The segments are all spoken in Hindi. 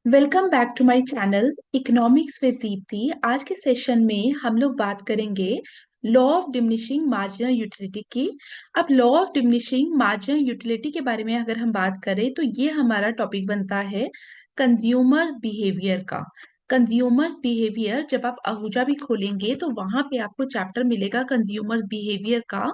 Welcome back to my channel economics with Deepti. आज के सेशन में हम लोग बात करेंगे law of diminishing marginal utility की। अब law of diminishing marginal utility के बारे में अगर हम बात करें तो ये हमारा टॉपिक बनता है कंज्यूमर्स बिहेवियर का। कंज्यूमर्स बिहेवियर जब आप आहूजा भी खोलेंगे तो वहां पे आपको चैप्टर मिलेगा कंज्यूमर्स बिहेवियर का।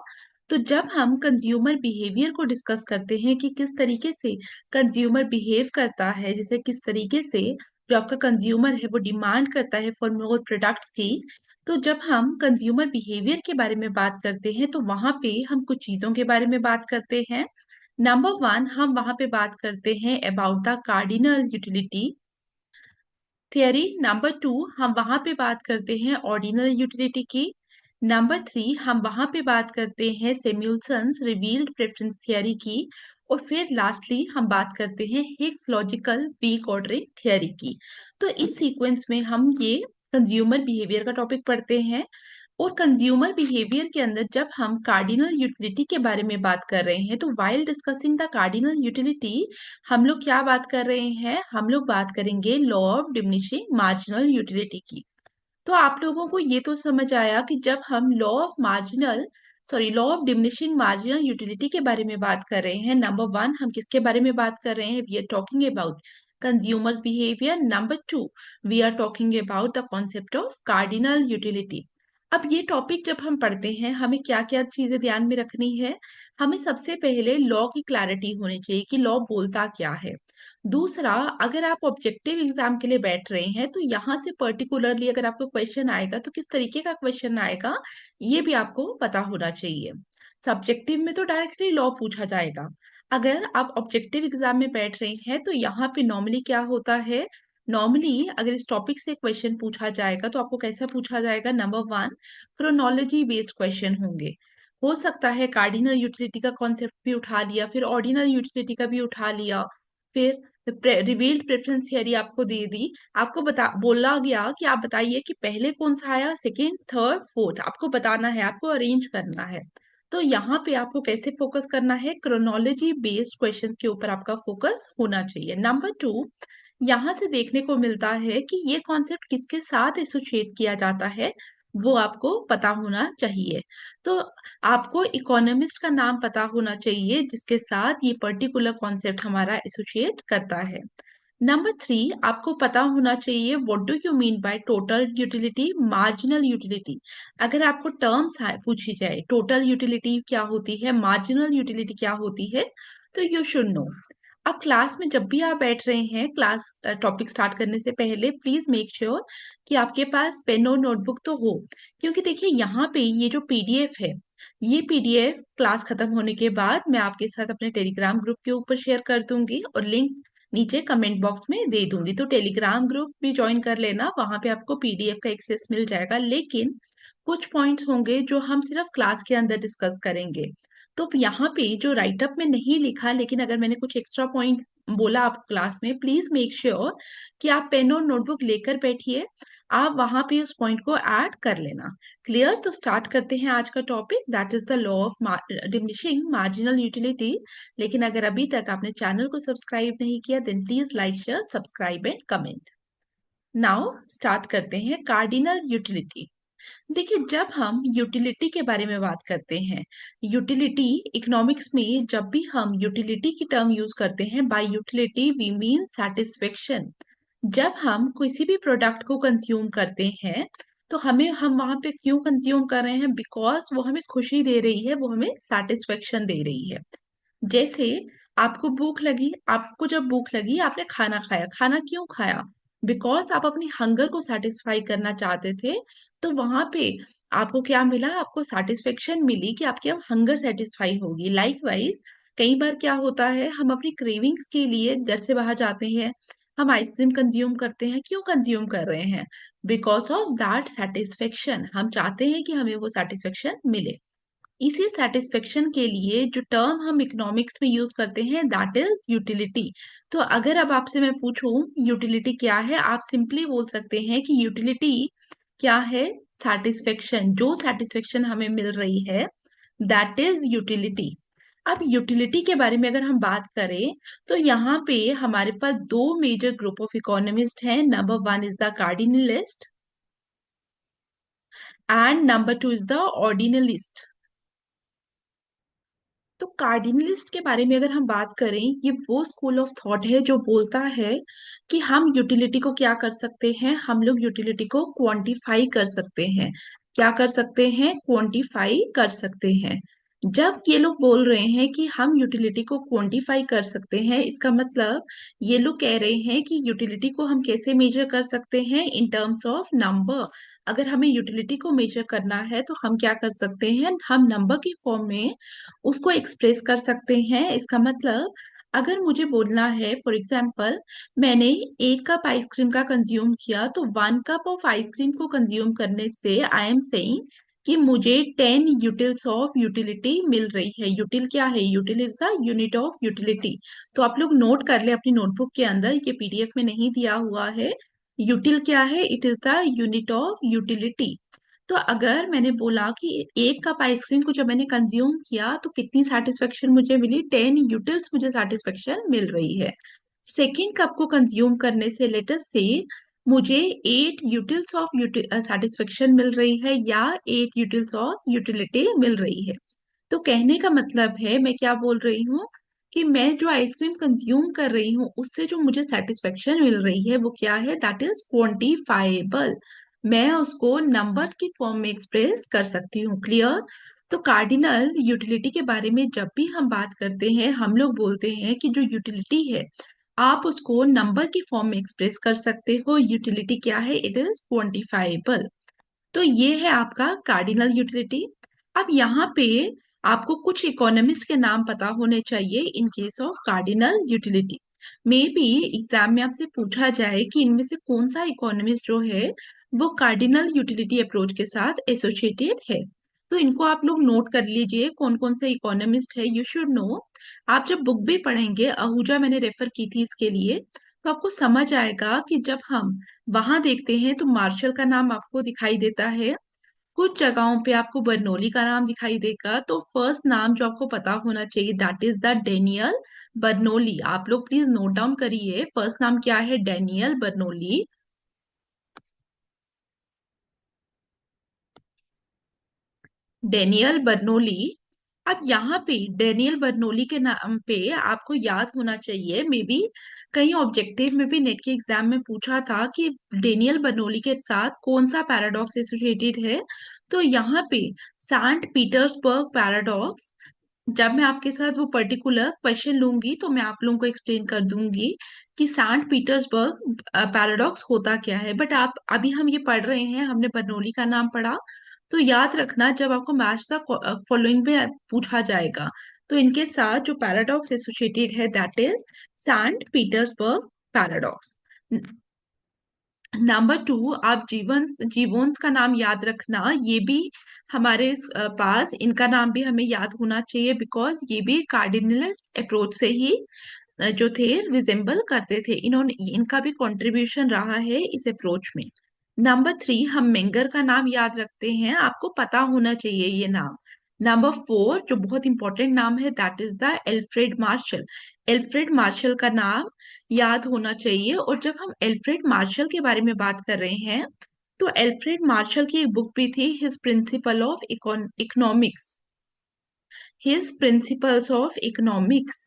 तो जब हम कंज्यूमर बिहेवियर को डिस्कस करते हैं कि किस तरीके से कंज्यूमर बिहेव करता है, जैसे किस तरीके से जो आपका कंज्यूमर है वो डिमांड करता है फॉर मोर प्रोडक्ट्स की। तो जब हम कंज्यूमर बिहेवियर के बारे में बात करते हैं तो वहां पे हम कुछ चीजों के बारे में बात करते हैं। नंबर वन, हम वहां पे बात करते हैं about the cardinal utility theory. Number two, हम वहां पे बात करते हैं ऑर्डिनल यूटिलिटी की। नंबर थ्री, हम वहां पे बात करते हैं सैमुअल्सन्स रिवील्ड प्रेफरेंस थियरी की। और फिर लास्टली हम बात करते हैं Hicks logical weak ordering theory की। तो इस सीक्वेंस में हम ये कंज्यूमर बिहेवियर का टॉपिक पढ़ते हैं। और कंज्यूमर बिहेवियर के अंदर जब हम कार्डिनल यूटिलिटी के बारे में बात कर रहे हैं तो while discussing the cardinal utility हम लोग क्या बात कर रहे हैं, हम लोग बात करेंगे law of diminishing marginal utility की। तो आप लोगों को ये तो समझ आया कि जब हम law of diminishing marginal utility के बारे में बात कर रहे हैं, नंबर वन हम किसके बारे में बात कर रहे हैं, we are talking about consumers behaviour. Number two, we are talking about the concept of cardinal utility. अब ये टॉपिक जब हम पढ़ते हैं हमें क्या क्या चीजें ध्यान में रखनी है। हमें सबसे पहले लॉ की क्लैरिटी होनी चाहिए कि लॉ बोलता क्या है। दूसरा, अगर आप ऑब्जेक्टिव एग्जाम के लिए बैठ रहे हैं तो यहाँ से पर्टिकुलरली अगर आपको क्वेश्चन आएगा तो किस तरीके का क्वेश्चन आएगा ये भी आपको पता होना चाहिए। सब्जेक्टिव में तो डायरेक्टली लॉ पूछा जाएगा। अगर आप ऑब्जेक्टिव एग्जाम में बैठ रहे हैं तो यहाँ पे नॉर्मली क्या होता है, नॉर्मली अगर इस टॉपिक से क्वेश्चन पूछा जाएगा तो आपको कैसा पूछा जाएगा, number one chronology based question होंगे। हो सकता है कार्डिनल यूटिलिटी का कॉन्सेप्ट भी उठा लिया, फिर ऑर्डिनल यूटिलिटी का भी उठा लिया, फिर रिवील्ड प्रेफरेंस थियरी आपको दे दी। आपको बता बोला गया कि आप बताइए कि पहले कौन सा आया, सेकंड, थर्ड, फोर्थ, आपको बताना है, आपको अरेंज करना है। तो यहाँ पे आपको कैसे फोकस करना है, क्रोनोलॉजी बेस्ड क्वेश्चन के ऊपर आपका फोकस होना चाहिए। नंबर टू, यहाँ से देखने को मिलता है कि ये कॉन्सेप्ट किसके साथ एसोसिएट किया जाता है वो आपको पता होना चाहिए। तो आपको इकोनॉमिस्ट का नाम पता होना चाहिए जिसके साथ ये पर्टिकुलर कॉन्सेप्ट हमारा एसोसिएट करता है। नंबर थ्री, आपको पता होना चाहिए what do you mean by total utility marginal utility. अगर आपको टर्म्स पूछी जाए टोटल यूटिलिटी क्या होती है, मार्जिनल यूटिलिटी क्या होती है, तो यू शुड नो। अब क्लास में जब भी आप बैठ रहे हैं, क्लास टॉपिक स्टार्ट करने से पहले प्लीज मेक श्योर कि आपके पास पेन और नोटबुक तो हो। क्योंकि देखिए यहाँ पे ये जो पीडीएफ है, ये पीडीएफ क्लास खत्म होने के बाद मैं आपके साथ अपने टेलीग्राम ग्रुप के ऊपर शेयर कर दूंगी और लिंक नीचे कमेंट बॉक्स में दे दूंगी। तो टेलीग्राम ग्रुप भी ज्वाइन कर लेना, वहां पे आपको पीडीएफ का एक्सेस मिल जाएगा। लेकिन कुछ पॉइंट्स होंगे जो हम सिर्फ क्लास के अंदर डिस्कस करेंगे। तो यहाँ पे जो राइटअप में नहीं लिखा, लेकिन अगर मैंने कुछ एक्स्ट्रा पॉइंट बोला आप क्लास में, प्लीज मेक श्योर कि आप पेन और नोटबुक लेकर बैठिए, आप वहां पे उस पॉइंट को ऐड कर लेना। क्लियर? तो स्टार्ट करते हैं आज का topic, that is the law of diminishing marginal utility. लेकिन अगर अभी तक आपने चैनल को सब्सक्राइब नहीं किया then please like, share, subscribe and comment. Now start करते हैं कार्डिनल यूटिलिटी। देखिए, जब हम यूटिलिटी के बारे में बात करते हैं, यूटिलिटी इकोनॉमिक्स में जब भी हम यूटिलिटी की टर्म यूज करते हैं, by utility we mean satisfaction. जब हम किसी भी प्रोडक्ट को कंज्यूम करते हैं तो हम वहां पे क्यों कंज्यूम कर रहे हैं, बिकॉज वो हमें खुशी दे रही है, वो हमें सेटिस्फेक्शन दे रही है। जैसे आपको भूख लगी, आपको जब भूख लगी आपने खाना खाया, खाना क्यों खाया, बिकॉज आप अपनी हंगर को सेटिस्फाई करना चाहते थे। तो वहां पे आपको क्या मिला, आपको सेटिस्फेक्शन मिली कि आपकी अब हंगर सेटिस्फाई होगी। लाइकवाइज कई बार क्या होता है, हम अपनी क्रेविंग्स के लिए घर से बाहर जाते हैं, हम आइसक्रीम कंज्यूम करते हैं, क्यों कंज्यूम कर रहे हैं, बिकॉज ऑफ दैट सेटिस्फेक्शन, हम चाहते हैं कि हमें वो सेटिस्फेक्शन मिले। इसी सेटिस्फेक्शन के लिए जो टर्म हम इकोनॉमिक्स में यूज करते हैं दैट इज यूटिलिटी। तो अगर अब आपसे मैं पूछूं यूटिलिटी क्या है, आप सिंपली बोल सकते हैं कि यूटिलिटी क्या है, सेटिस्फेक्शन, जो सेटिस्फेक्शन हमें मिल रही है दैट इज यूटिलिटी। अब यूटिलिटी के बारे में अगर हम बात करें तो यहाँ पे हमारे पास दो मेजर ग्रुप ऑफ इकोनॉमिस्ट हैं। Number one is the cardinalist and number two is the ordinalist. तो कार्डिनलिस्ट के बारे में अगर हम बात करें, ये वो स्कूल ऑफ थॉट है जो बोलता है कि हम यूटिलिटी को क्या कर सकते हैं, हम लोग यूटिलिटी को क्वांटिफाई कर सकते हैं। क्या कर सकते हैं? क्वांटिफाई कर सकते हैं। जब ये लोग बोल रहे हैं कि हम यूटिलिटी को क्वांटिफाई कर सकते हैं, इसका मतलब ये लोग कह रहे हैं कि यूटिलिटी को हम कैसे मेजर कर सकते हैं? In terms of number. अगर हमें यूटिलिटी को मेजर करना है तो हम क्या कर सकते हैं? हम नंबर के फॉर्म में उसको एक्सप्रेस कर सकते हैं। इसका मतलब अगर मुझे बोलना है, फॉर एग्जाम्पल, मैंने एक कप आइसक्रीम का कंज्यूम किया, तो 1 कप ऑफ आइसक्रीम को कंज्यूम करने से आई एम सेइंग कि मुझे 10 यूटिल्स ऑफ यूटिलिटी मिल रही है। यूटिल क्या है? यूटिल is the unit of utility. तो आप लोग नोट कर ले अपनी नोटबुक के अंदर, ये पीडीएफ में नहीं दिया हुआ है। यूटिल क्या है? It is the unit of utility. तो अगर मैंने बोला कि एक कप आइसक्रीम को जब मैंने कंज्यूम किया तो कितनी सेटिस्फेक्शन मुझे मिली? 10 यूटिल्स मुझे सेटिस्फेक्शन मिल रही है। सेकेंड कप को कंज्यूम करने से लेटर से मुझे 8 यूटिल्स ऑफ सेटिस्फेक्शन मिल रही है, या 8 यूटिल्स ऑफ यूटिलिटी मिल रही है। तो कहने का मतलब है, मैं क्या बोल रही हूँ कि मैं जो आइसक्रीम कंज्यूम कर रही हूँ उससे जो मुझे सेटिस्फेक्शन मिल रही है वो क्या है? That is quantifiable. मैं उसको नंबर्स की फॉर्म में एक्सप्रेस कर सकती हूँ। क्लियर? तो कार्डिनल यूटिलिटी के बारे में जब भी हम बात करते हैं, हम लोग बोलते हैं कि जो यूटिलिटी है आप उसको नंबर की फॉर्म में एक्सप्रेस कर सकते हो। यूटिलिटी क्या है? It is quantifiable. तो ये है आपका कार्डिनल यूटिलिटी। अब यहाँ पे आपको कुछ इकोनॉमिस्ट के नाम पता होने चाहिए in case of cardinal utility. May be exam में आपसे पूछा जाए कि इनमें से कौन सा इकोनॉमिस्ट जो है वो कार्डिनल यूटिलिटी अप्रोच के साथ एसोसिएटेड है। तो इनको आप लोग नोट कर लीजिए कौन कौन से इकोनॉमिस्ट है, यू शुड नो। आप जब बुक भी पढ़ेंगे, आहूजा मैंने रेफर की थी इसके लिए, तो आपको समझ आएगा कि जब हम वहां देखते हैं तो मार्शल का नाम आपको दिखाई देता है, कुछ जगहों पे आपको बर्नौली का नाम दिखाई देगा। तो फर्स्ट नाम जो आपको पता होना चाहिए that is the Daniel Bernoulli. आप लोग प्लीज नोट डाउन करिए, फर्स्ट नाम क्या है? Daniel Bernoulli. Daniel Bernoulli. अब यहाँ पे डेनियल बर्नौली के नाम पे आपको याद होना चाहिए, मे बी कहीं ऑब्जेक्टिव में भी नेट के एग्जाम में पूछा था कि डेनियल बर्नौली के साथ कौन सा पैराडॉक्स एसोसिएटेड है। तो यहाँ पे सैंट पीटर्सबर्ग पैराडॉक्स। जब मैं आपके साथ वो पर्टिकुलर क्वेश्चन लूंगी तो मैं आप लोगों को एक्सप्लेन कर दूंगी कि सैंट पीटर्सबर्ग पैराडॉक्स होता क्या है। बट आप अभी हम ये पढ़ रहे हैं, हमने बर्नौली का नाम पढ़ा। तो याद रखना जब आपको मैच द फॉलोइंग पे पूछा जाएगा तो इनके साथ जो पैराडॉक्स एसोसिएटेड है that is Saint Petersburg paradox. Number two, आप जीवोन्स का नाम याद रखना। ये भी हमारे पास इनका नाम भी हमें याद होना चाहिए, बिकॉज ये भी कार्डिनलिस्ट अप्रोच से ही जो थे रिजेंबल करते थे। इन्होंने इनका भी कंट्रीब्यूशन रहा है इस अप्रोच में। नंबर थ्री, हम मेंगर का नाम याद रखते हैं, आपको पता होना चाहिए ये नाम। नंबर फोर जो बहुत इंपॉर्टेंट नाम है that is the Alfred martial. Alfred Marshall का नाम याद होना चाहिए। और जब हम एल्फ्रेड मार्शल के बारे में बात कर रहे हैं तो एल्फ्रेड मार्शल की एक बुक भी थी, his principle of economics. His principles of economics,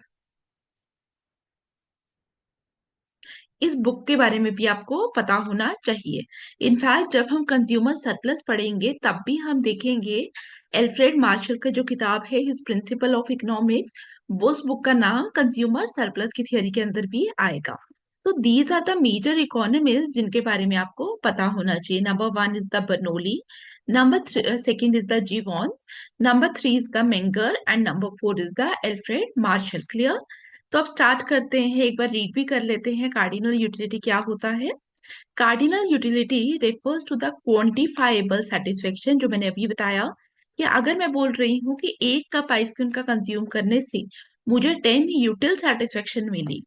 इस बुक के बारे में भी आपको पता होना चाहिए। इनफैक्ट जब हम कंज्यूमर सरप्लस पढ़ेंगे तब भी हम देखेंगे एल्फ्रेड मार्शल का जो किताब है हिज प्रिंसिपल ऑफ इकोनॉमिक्स, वो उस बुक का नाम कंज्यूमर सरप्लस की थियरी के अंदर भी आएगा। तो these are the major economist जिनके बारे में आपको पता होना चाहिए। Number one is the Bernoulli, number second is the Jevons, number three is the Menger and number four is the Alfred Marshall. Clear? तो अब स्टार्ट करते हैं, एक बार रीड भी कर लेते हैं कार्डिनल यूटिलिटी क्या होता है। Cardinal utility refers to the quantifiable satisfaction, जो मैंने अभी बताया कि अगर मैं बोल रही हूँ कि एक कप आइसक्रीम का कंज्यूम करने से मुझे 10 यूटिल सेटिस्फेक्शन मिली,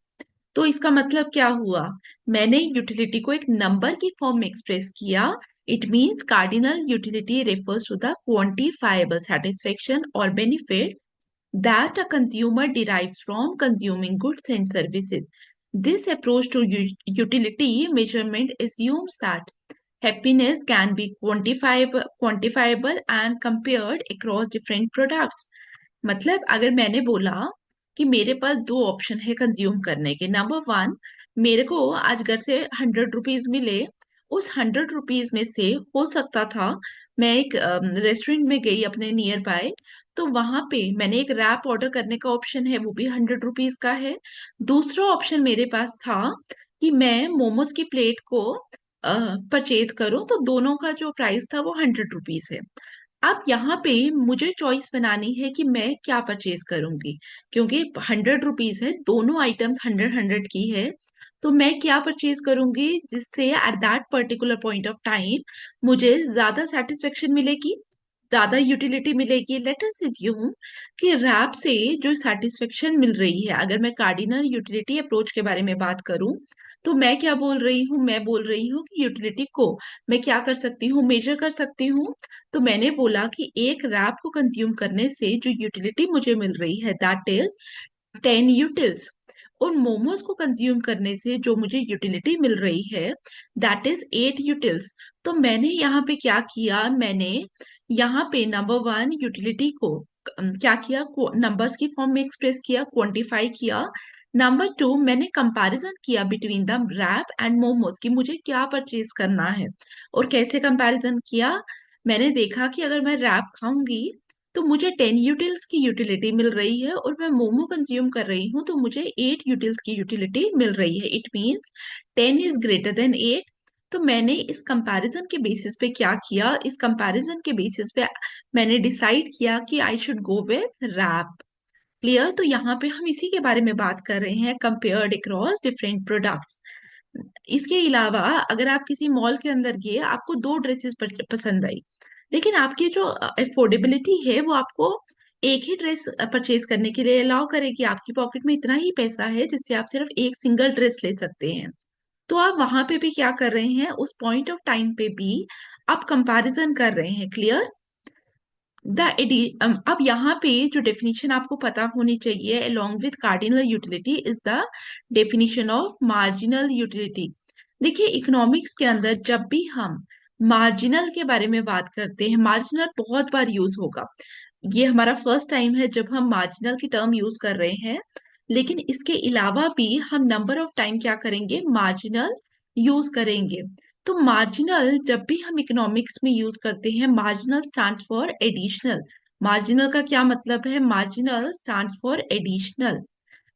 तो इसका मतलब क्या हुआ? मैंने यूटिलिटी को एक नंबर की फॉर्म में एक्सप्रेस किया। It means cardinal utility refers to the quantifiable satisfaction और benefit that a consumer derives from consuming goods and services. This approach to utility measurement assumes that happiness can be quantifiable and compared across different products. मतलब अगर मैंने बोला कि मेरे पास दो ऑप्शन है कंज्यूम करने के, नंबर वन, मेरे को आज घर से 100 रुपीज मिले, उस 100 रुपीज में से हो सकता था मैं एक रेस्टोरेंट में गई अपने नियर बाय, तो वहां पे मैंने एक रैप ऑर्डर करने का ऑप्शन है, वो भी 100 रुपीज का है। दूसरा ऑप्शन मेरे पास था कि मैं मोमोज की प्लेट को परचेज करूं, तो दोनों का जो प्राइस था वो 100 रुपीज है। अब यहाँ पे मुझे चॉइस बनानी है कि मैं क्या परचेज करूंगी, क्योंकि 100 रुपीज है, दोनों आइटम्स 100 100 की है। तो मैं क्या परचेज करूंगी जिससे at that particular point of time मुझे ज्यादा सेटिस्फेक्शन मिलेगी, ज्यादा यूटिलिटी मिलेगी। लेट अस अज्यूम कि रैप से जो सेटिस्फेक्शन मिल रही है, अगर मैं कार्डिनल यूटिलिटी अप्रोच के बारे में बात करूं, तो मैं क्या बोल रही हूँ, मैं बोल रही हूँ कि यूटिलिटी को मैं क्या कर सकती हूँ, मेजर कर सकती हूँ। तो मैंने बोला कि एक रैप को कंज्यूम करने से जो यूटिलिटी मुझे मिल रही है दैट इज 10 यूटिल्स, और मोमोज को कंज्यूम करने से जो मुझे यूटिलिटी मिल रही है दैट इज 8 यूटिल्स। तो मैंने यहाँ पे क्या किया, मैंने यहाँ पे नंबर वन यूटिलिटी को क्या किया, नंबर्स की फॉर्म में एक्सप्रेस किया, क्वांटिफाई किया। नंबर टू, मैंने कंपैरिजन किया between the wrap and momos कि मुझे क्या परचेज करना है। और कैसे कंपैरिजन किया, मैंने देखा कि अगर मैं रैप खाऊंगी तो मुझे 10 यूटिल्स की यूटिलिटी मिल रही है, और मैं मोमो कंज्यूम कर रही हूँ तो मुझे 8 यूटिल्स की यूटिलिटी मिल रही है। It means 10 is greater than 8। तो मैंने इस कंपैरिजन के बेसिस पे क्या किया, इस कंपैरिजन के बेसिस पे मैंने डिसाइड किया कि I should go with wrap. Clear? तो यहाँ पे हम इसी के बारे में बात कर रहे हैं, कंपेयर्ड अक्रॉस डिफरेंट प्रोडक्ट्स। इसके अलावा अगर आप किसी मॉल के अंदर गए, आपको दो ड्रेसेस पसंद आई, लेकिन आपकी जो अफोर्डेबिलिटी है वो आपको एक ही ड्रेस परचेज करने के लिए अलाउ करेगी, आपकी पॉकेट में इतना ही पैसा है जिससे आप सिर्फ एक सिंगल ड्रेस ले सकते हैं। तो आप वहां पे भी क्या कर रहे हैं, उस पॉइंट ऑफ टाइम पे भी आप कंपैरिजन कर रहे हैं। क्लियर? अब यहाँ पे जो डेफिनेशन आपको पता होनी चाहिए along with cardinal utility is the definition of marginal utility. देखिए, इकोनॉमिक्स के अंदर जब भी हम मार्जिनल के बारे में बात करते हैं, मार्जिनल बहुत बार यूज होगा, ये हमारा फर्स्ट टाइम है जब हम मार्जिनल की टर्म यूज कर रहे हैं, लेकिन इसके अलावा भी हम नंबर ऑफ टाइम क्या करेंगे, मार्जिनल यूज करेंगे। तो मार्जिनल जब भी हम इकोनॉमिक्स में यूज करते हैं, marginal stands for additional. Marginal का क्या मतलब है, मार्जिनल स्टैंड्स फॉर एडिशनल।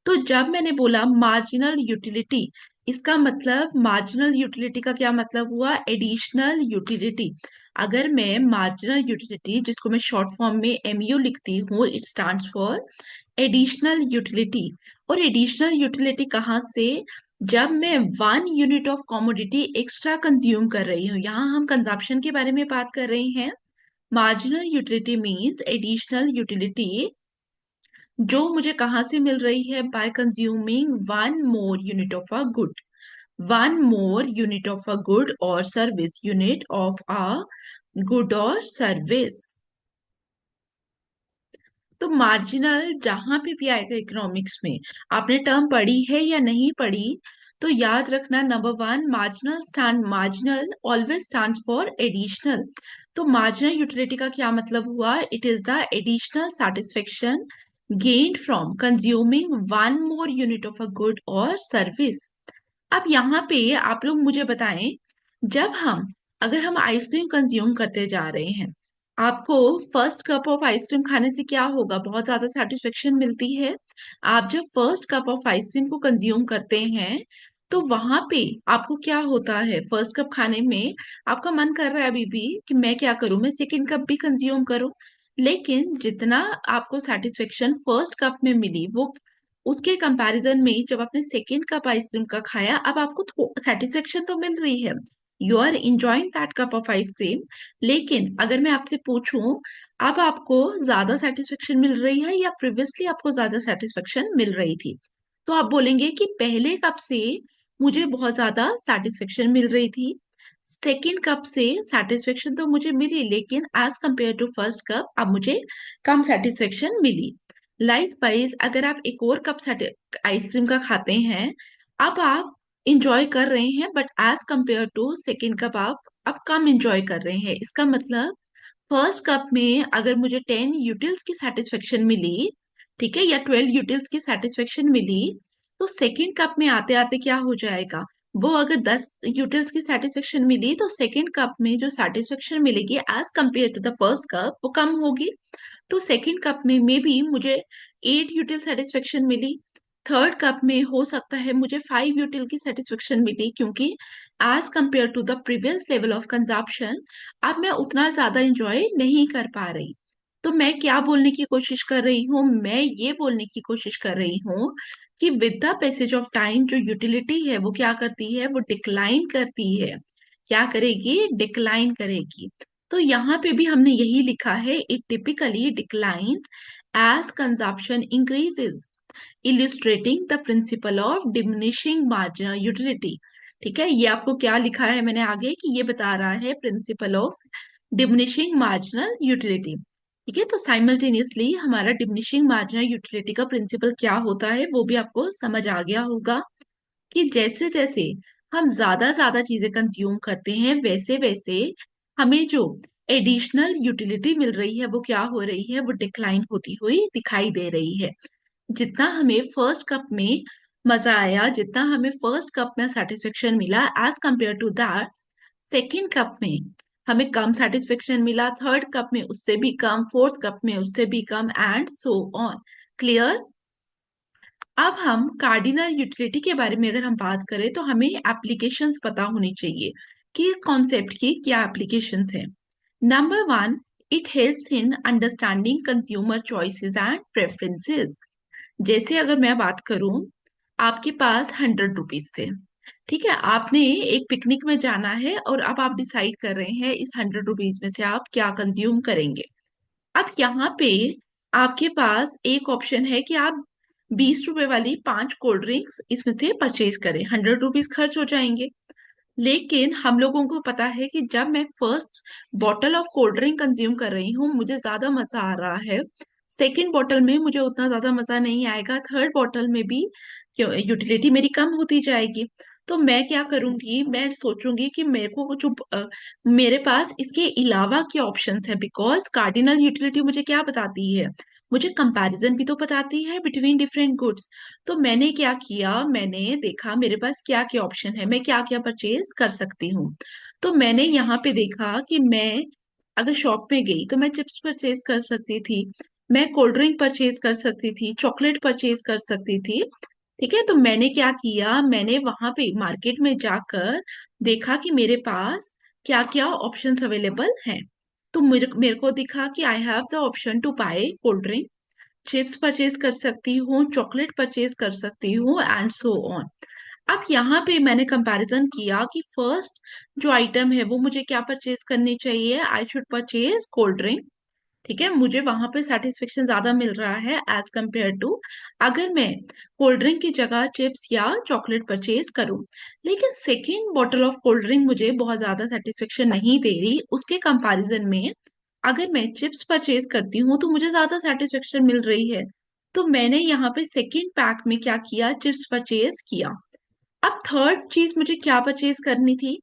तो जब मैंने बोला मार्जिनल यूटिलिटी, इसका मतलब मार्जिनल यूटिलिटी का क्या मतलब हुआ, एडिशनल यूटिलिटी। अगर मैं मार्जिनल यूटिलिटी, जिसको मैं शॉर्ट फॉर्म में एमयू लिखती हूँ, it stands for additional utility. और एडिशनल यूटिलिटी कहाँ से, जब मैं 1 unit of commodity extra consume कर रही हूँ, यहाँ हम कंजप्शन के बारे में बात कर रहे हैं। Marginal utility means additional utility जो मुझे कहाँ से मिल रही है, by consuming 1 more unit of a good, 1 more unit of a good और service, unit of a good और सर्विस। तो मार्जिनल जहां पे भी आएगा इकोनॉमिक्स में, आपने टर्म पढ़ी है या नहीं पढ़ी, तो याद रखना, number one, marginal always stands for additional. तो मार्जिनल यूटिलिटी का क्या मतलब हुआ, it is the additional satisfaction gained from consuming 1 more unit of a good और सर्विस। अब यहाँ पे आप लोग मुझे बताएं, जब हम अगर हम आइसक्रीम कंज्यूम करते जा रहे हैं, आपको फर्स्ट कप ऑफ आइसक्रीम खाने से क्या होगा, बहुत ज्यादा सेटिस्फेक्शन मिलती है। आप जब फर्स्ट कप ऑफ आइसक्रीम को कंज्यूम करते हैं, तो वहां पे आपको क्या होता है, फर्स्ट कप खाने में आपका मन कर रहा है अभी भी कि मैं क्या करूं, मैं सेकेंड कप भी कंज्यूम करूं। लेकिन जितना आपको सेटिस्फेक्शन फर्स्ट कप में मिली, वो उसके कंपैरिजन में जब आपने सेकेंड कप आइसक्रीम का खाया, अब आपको सेटिस्फेक्शन तो मिल रही है, you are enjoying that cup of ice cream. लेकिन अगर मैं आपसे पूछूं, अब आपको ज्यादा सेटिस्फेक्शन मिल रही है या प्रीवियसली आपको ज्यादा सेटिस्फेक्शन मिल रही थी, तो आप बोलेंगे कि पहले कप से मुझे बहुत ज्यादा सेटिस्फेक्शन मिल रही थी, सेकेंड कप से सेटिस्फेक्शन तो मुझे मिली, लेकिन as compare to first cup अब मुझे कम सेटिस्फेक्शन मिली। लाइक वाइज अगर आप एक और कप आइसक्रीम का खाते हैं, अब आप इंजॉय कर रहे हैं, but as compare to second cup आप अब कम इंजॉय कर रहे हैं। इसका मतलब फर्स्ट कप में अगर मुझे 10 यूटिल्स की सेटिस्फेक्शन मिली, ठीक है, या 12 यूटिल्स की सेटिस्फेक्शन मिली, तो सेकेंड कप में आते आते क्या हो जाएगा, वो अगर 10 यूटिल्स की सेटिस्फेक्शन मिली तो सेकेंड कप में जो सेटिस्फेक्शन मिलेगी as compare to the first cup वो कम होगी। तो सेकेंड कप में मे बी मुझे 8 यूटिल सेटिस्फेक्शन मिली, थर्ड कप में हो सकता है मुझे 5 यूटिल की सेटिस्फेक्शन मिली, क्योंकि as compare to the previous level of consumption अब मैं उतना ज्यादा इंजॉय नहीं कर पा रही। तो मैं क्या बोलने की कोशिश कर रही हूँ, मैं ये बोलने की कोशिश कर रही हूँ कि with the passage of time जो यूटिलिटी है वो क्या करती है, वो डिक्लाइन करती है। क्या करेगी, डिक्लाइन करेगी। तो यहाँ पे भी हमने यही लिखा है, it typically declines as consumption increases, illustrating the principle of diminishing marginal utility. ठीक है, ये आपको क्या लिखा है मैंने आगे, कि ये बता रहा है principal of diminishing marginal utility. ठीक है, तो साइमल्टेनियसली हमारा डिमिनिशिंग मार्जिनल यूटिलिटी का प्रिंसिपल क्या होता है वो भी आपको समझ आ गया होगा, कि जैसे जैसे हम ज्यादा ज्यादा चीजें कंज्यूम करते हैं वैसे वैसे हमें जो एडिशनल यूटिलिटी मिल रही है वो क्या हो रही है, वो डिक्लाइन होती हुई दिखाई दे रही है। जितना हमें फर्स्ट कप में मजा आया, जितना हमें फर्स्ट कप में सेटिस्फेक्शन मिला, as compare to that second cup में हमें कम सेटिस्फेक्शन मिला, थर्ड कप में उससे भी कम, फोर्थ कप में उससे भी कम, एंड सो ऑन। क्लियर। अब हम कार्डिनल यूटिलिटी के बारे में अगर हम बात करें तो हमें एप्लीकेशंस पता होनी चाहिए कि इस कॉन्सेप्ट की क्या एप्लीकेशंस हैं। Number one, it helps in understanding consumer choices and preferences. जैसे अगर मैं बात करूं, आपके पास 100 रुपीज थे, ठीक है, आपने एक पिकनिक में जाना है और अब आप डिसाइड कर रहे हैं इस 100 रुपीज में से आप क्या कंज्यूम करेंगे। अब यहाँ पे आपके पास एक ऑप्शन है कि आप 20 रुपए वाली 5 कोल्ड ड्रिंक्स इसमें से परचेज करें, 100 रुपीज खर्च हो जाएंगे। लेकिन हम लोगों को पता है कि जब मैं first bottle of cold drink consume कर रही हूँ मुझे ज्यादा मजा आ रहा है, सेकेंड बॉटल में मुझे उतना ज्यादा मजा नहीं आएगा, थर्ड बॉटल में भी यूटिलिटी मेरी कम होती जाएगी। तो मैं क्या करूंगी, मैं सोचूंगी कि मेरे को जो मेरे पास इसके अलावा क्या ऑप्शंस है, बिकॉज कार्डिनल यूटिलिटी मुझे क्या बताती है, मुझे कंपैरिजन भी तो बताती है बिटवीन डिफरेंट गुड्स। तो मैंने क्या किया, मैंने देखा मेरे पास क्या क्या ऑप्शन है, मैं क्या क्या परचेज कर सकती हूँ। तो मैंने यहाँ पे देखा कि मैं अगर शॉप में गई तो मैं चिप्स परचेज कर सकती थी, मैं कोल्ड ड्रिंक परचेज कर सकती थी, चॉकलेट परचेज कर सकती थी। ठीक है, तो मैंने क्या किया, मैंने वहां पे मार्केट में जाकर देखा कि मेरे पास क्या क्या ऑप्शंस अवेलेबल हैं। तो मेरे मेरे को दिखा कि I have the option to buy cold drink, chips purchase कर सकती हूँ, चॉकलेट परचेज कर सकती हूँ, एंड सो ऑन। अब यहाँ पे मैंने कंपैरिजन किया कि फर्स्ट जो आइटम है वो मुझे क्या परचेज करनी चाहिए, I should purchase cold drink. ठीक है, मुझे वहां पे सेटिस्फेक्शन ज्यादा मिल रहा है एज कंपेयर टू अगर मैं कोल्ड ड्रिंक की जगह चिप्स या चॉकलेट परचेज करूं। लेकिन second bottle of cold drink मुझे बहुत ज्यादा सेटिस्फेक्शन नहीं दे रही, उसके कंपैरिजन में अगर मैं चिप्स परचेज करती हूँ तो मुझे ज्यादा सेटिस्फेक्शन मिल रही है। तो मैंने यहाँ पे सेकेंड पैक में क्या किया, चिप्स परचेज किया। अब थर्ड चीज मुझे क्या परचेज करनी थी,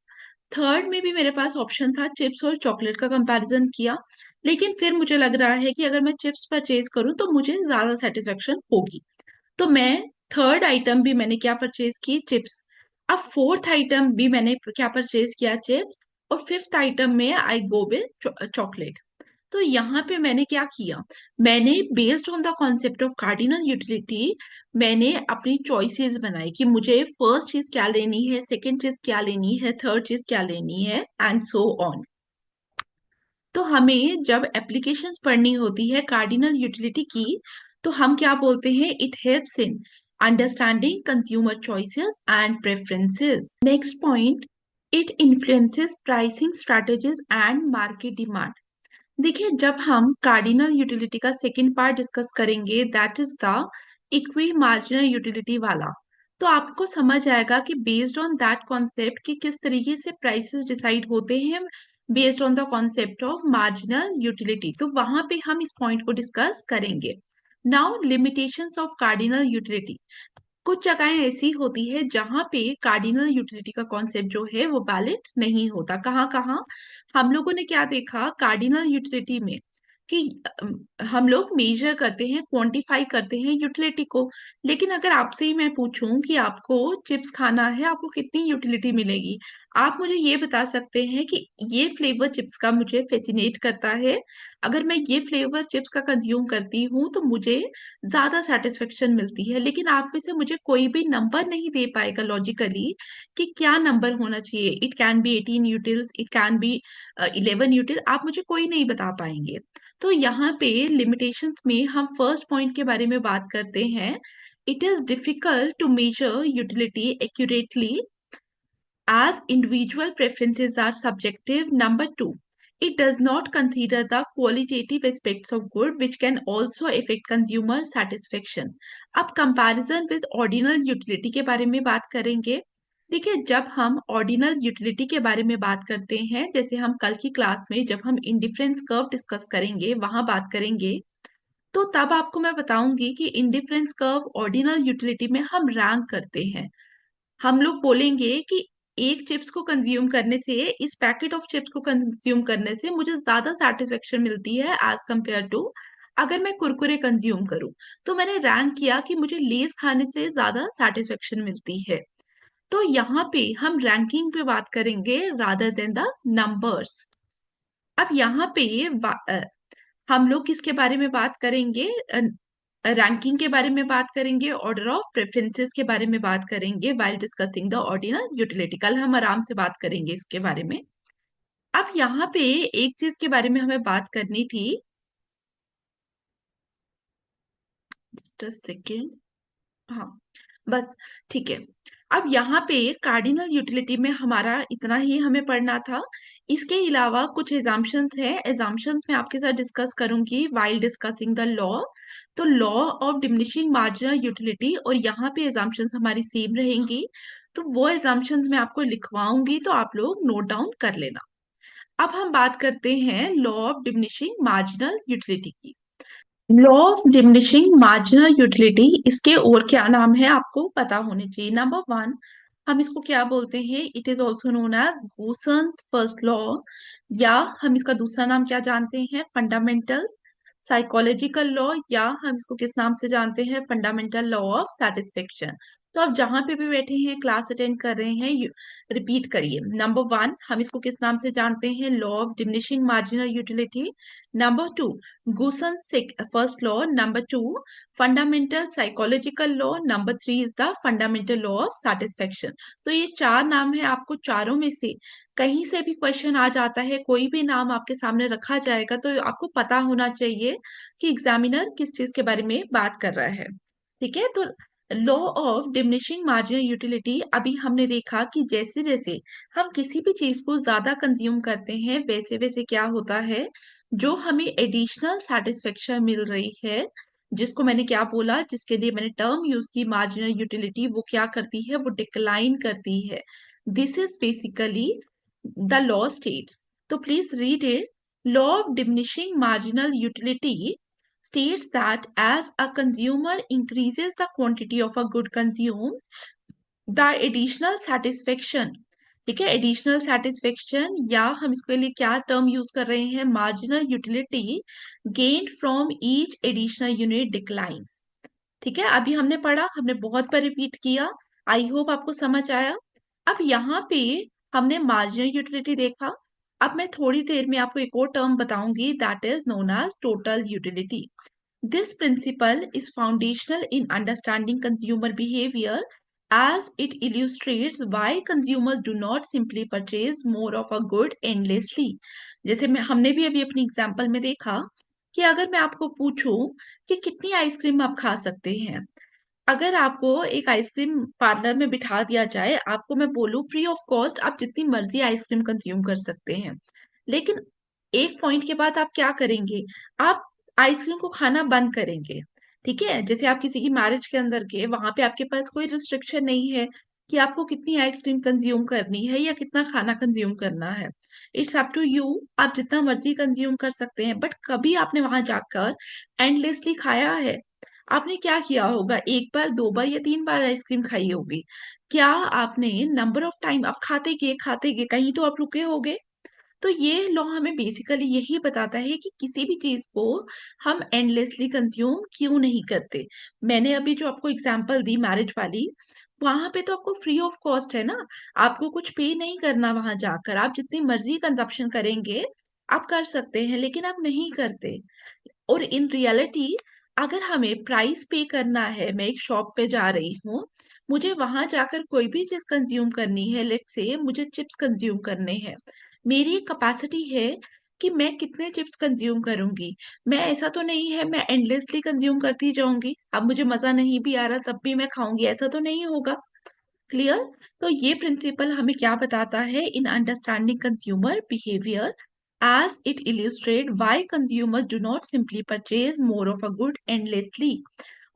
थर्ड में भी मेरे पास ऑप्शन था चिप्स और चॉकलेट का कंपैरिजन किया, लेकिन फिर मुझे लग रहा है कि अगर मैं चिप्स परचेज करूं तो मुझे ज्यादा सेटिस्फेक्शन होगी। तो मैं थर्ड आइटम भी मैंने क्या परचेज की, चिप्स। अब फोर्थ आइटम भी मैंने क्या परचेज किया, चिप्स। और फिफ्थ आइटम में आई गो विद चॉकलेट। तो यहाँ पे मैंने क्या किया, मैंने based on the concept of cardinal utility मैंने अपनी चॉइसेस बनाई कि मुझे फर्स्ट चीज क्या लेनी है, सेकंड चीज क्या लेनी है, थर्ड चीज क्या लेनी है, एंड सो ऑन। तो हमें जब एप्लीकेशंस पढ़नी होती है कार्डिनल यूटिलिटी की, तो हम क्या बोलते हैं, it helps in understanding consumer choices and preferences. Next point, it influences pricing strategies and market demand. देखिए, जब हम कार्डिनल यूटिलिटी का सेकंड पार्ट डिस्कस करेंगे, that is the equi marginal utility वाला, तो आपको समझ आएगा कि बेस्ड ऑन दैट कॉन्सेप्ट कि किस तरीके से प्राइसेस डिसाइड होते हैं based on the concept of marginal utility. तो वहां पे हम इस पॉइंट को डिस्कस करेंगे। Now limitations of cardinal utility. कुछ जगहें ऐसी होती है जहां पे कार्डिनल यूटिलिटी का कॉन्सेप्ट जो है वो वैलिड नहीं होता। कहाँ कहाँ हम लोगों ने क्या देखा कार्डिनल यूटिलिटी में कि हम लोग मेजर करते हैं, क्वांटिफाई करते हैं यूटिलिटी को। लेकिन अगर आपसे ही मैं पूछूं कि आपको चिप्स खाना है, आपको कितनी यूटिलिटी मिलेगी? आप मुझे ये बता सकते हैं कि ये फ्लेवर चिप्स का मुझे फेसिनेट करता है, अगर मैं ये फ्लेवर चिप्स का कंज्यूम करती हूँ तो मुझे ज्यादा सेटिस्फेक्शन मिलती है। लेकिन आप में से मुझे कोई भी नंबर नहीं दे पाएगा लॉजिकली कि क्या नंबर होना चाहिए। It can be 18 utils, it can be 11 यूटिल, आप मुझे कोई नहीं बता पाएंगे। तो यहाँ पे लिमिटेशंस में हम फर्स्ट पॉइंट के बारे में बात करते हैं। It is difficult to measure utility accurately as individual preferences are subjective. Number two, it does not consider the qualitative aspects of good which can also affect consumer satisfaction. अब comparison with ordinal utility के बारे में बात करेंगे। देखिए, जब हम ऑर्डिनल यूटिलिटी के बारे में बात करते हैं, जैसे हम कल की क्लास में जब हम इंडिफरेंस कर्व डिस्कस करेंगे वहां बात करेंगे, तो तब आपको मैं बताऊंगी कि इंडिफरेंस कर्व ऑर्डिनल यूटिलिटी में हम रैंक करते हैं। हम लोग बोलेंगे कि एक चिप्स को कंज्यूम करने से, इस पैकेट ऑफ चिप्स को कंज्यूम करने से मुझे ज्यादा सेटिस्फेक्शन मिलती है एज कंपेयर टू अगर मैं कुरकुरे कंज्यूम करूं। तो मैंने रैंक किया कि मुझे लेस खाने से ज्यादा सेटिस्फेक्शन मिलती है। तो यहाँ पे हम रैंकिंग पे बात करेंगे रादर देन द नंबर्स। अब यहाँ पे हम लोग किसके बारे में बात करेंगे? रैंकिंग के बारे में बात करेंगे, ऑर्डर ऑफ प्रेफरेंसेस के बारे में बात करेंगे while discussing the ordinal utility. कल हम आराम से बात करेंगे इसके बारे में। अब यहाँ पे एक चीज के बारे में हमें बात करनी थी। Just a second. हाँ, बस, ठीक है। अब यहाँ पे कार्डिनल यूटिलिटी में हमारा इतना ही हमें पढ़ना था। इसके अलावा कुछ एजाम्पशंस हैं, एजाम्पशंस मैं आपके साथ डिस्कस करूंगी वाइल डिस्कसिंग द लॉ। तो law of diminishing marginal utility, और यहाँ पे एजाम्पशंस हमारी सेम रहेंगी। तो वो एजाम्पशंस मैं आपको लिखवाऊंगी, तो आप लोग नोट डाउन कर लेना। अब हम बात करते हैं law of diminishing marginal utility की। Law of diminishing marginal utility, इसके और क्या नाम है आपको पता होने चाहिए। नंबर वन, हम इसको क्या बोलते हैं? It is also known as Gossen's first law, या हम इसका दूसरा नाम क्या जानते हैं? फंडामेंटल साइकोलॉजिकल लॉ, या हम इसको किस नाम से जानते हैं? Fundamental law of satisfaction. तो आप जहां पे भी बैठे हैं, क्लास अटेंड कर रहे हैं, रिपीट करिए। नंबर वन, हम इसको किस नाम से जानते हैं? Law of diminishing marginal utility. Number to, Guson's first law. Number two, fundamental psychological law. Number three is the fundamental law of satisfaction. तो ये चार नाम है, आपको चारों में से कहीं से भी क्वेश्चन आ जाता है, कोई भी नाम आपके सामने रखा जाएगा, तो आपको पता होना चाहिए कि एग्जामिनर किस चीज के बारे में बात कर रहा है। ठीक है, तो law of diminishing marginal utility, अभी हमने देखा कि जैसे जैसे हम किसी भी चीज को ज्यादा कंज्यूम करते हैं, वैसे वैसे क्या होता है, जो हमें एडिशनल सेटिस्फेक्शन मिल रही है, जिसको मैंने क्या बोला, जिसके लिए मैंने टर्म यूज की मार्जिनल यूटिलिटी, वो क्या करती है? वो डिक्लाइन करती है। This is basically the law states. तो please read it. Law of diminishing marginal utility states that as a consumer increases the quantity of a good consumed, the additional satisfaction, ठीक है, एडिशनल सेटिस्फेक्शन, या हम इसके लिए क्या टर्म यूज कर रहे हैं? Marginal utility gained from each additional unit declines. ठीक है, अभी हमने पढ़ा, हमने बहुत बार रिपीट किया, आई होप आपको समझ आया। अब यहाँ पे हमने मार्जिनल यूटिलिटी देखा। अब मैं थोड़ी देर में आपको एक और टर्म बताऊंगी, that is known as total utility. This principle is foundational in understanding consumer behavior as it illustrates why consumers do not simply purchase more of a good endlessly. जैसे मैं हमने भी अभी अपनी एग्जांपल में देखा कि अगर मैं आपको पूछूं कि कितनी आइसक्रीम आप खा सकते हैं, अगर आपको एक आइसक्रीम पार्लर में बिठा दिया जाए, आपको मैं बोलूं फ्री ऑफ कॉस्ट आप जितनी मर्जी आइसक्रीम कंज्यूम कर सकते हैं, लेकिन एक पॉइंट के बाद आप क्या करेंगे? आप आइसक्रीम को खाना बंद करेंगे। ठीक है, जैसे आप किसी की मैरिज के अंदर गए, वहां पे आपके पास कोई रिस्ट्रिक्शन नहीं है कि आपको कितनी आइसक्रीम कंज्यूम करनी है या कितना खाना कंज्यूम करना है। इट्स अप टू यू, आप जितना मर्जी कंज्यूम कर सकते हैं, बट कभी आपने वहां जाकर एंडलेसली खाया है? आपने क्या किया होगा? एक बार, दो बार या तीन बार आइसक्रीम खाई होगी। क्या आपने नंबर ऑफ टाइम आप खाते गए कहीं तो आप रुके होगे? तो ये लॉ हमें बेसिकली यही बताता है कि किसी भी चीज को हम एंडलेसली कंज्यूम क्यों नहीं करते। मैंने अभी जो आपको एग्जांपल दी मैरिज वाली, वहां पे तो आपको फ्री ऑफ कॉस्ट है ना, आपको कुछ पे नहीं करना। वहां जाकर आप जितनी मर्जी कंजप्शन करेंगे, आप कर सकते हैं, लेकिन आप नहीं करते। और इन रियलिटी, अगर हमें प्राइस पे करना है, मैं एक शॉप पे जा रही हूँ, मुझे वहां जाकर कोई भी चीज कंज्यूम करनी है, लेट्स से मुझे चिप्स कंज्यूम करने हैं, मेरी एक कैपेसिटी है कि मैं कितने चिप्स कंज्यूम करूंगी। मैं ऐसा तो नहीं है मैं एंडलेसली कंज्यूम करती जाऊंगी, अब मुझे मजा नहीं भी आ रहा तब भी मैं खाऊंगी, ऐसा तो नहीं होगा। क्लियर? तो ये प्रिंसिपल हमें क्या बताता है in understanding consumer behaviour, as it illustrate why consumers do not simply purchase more of a good endlessly।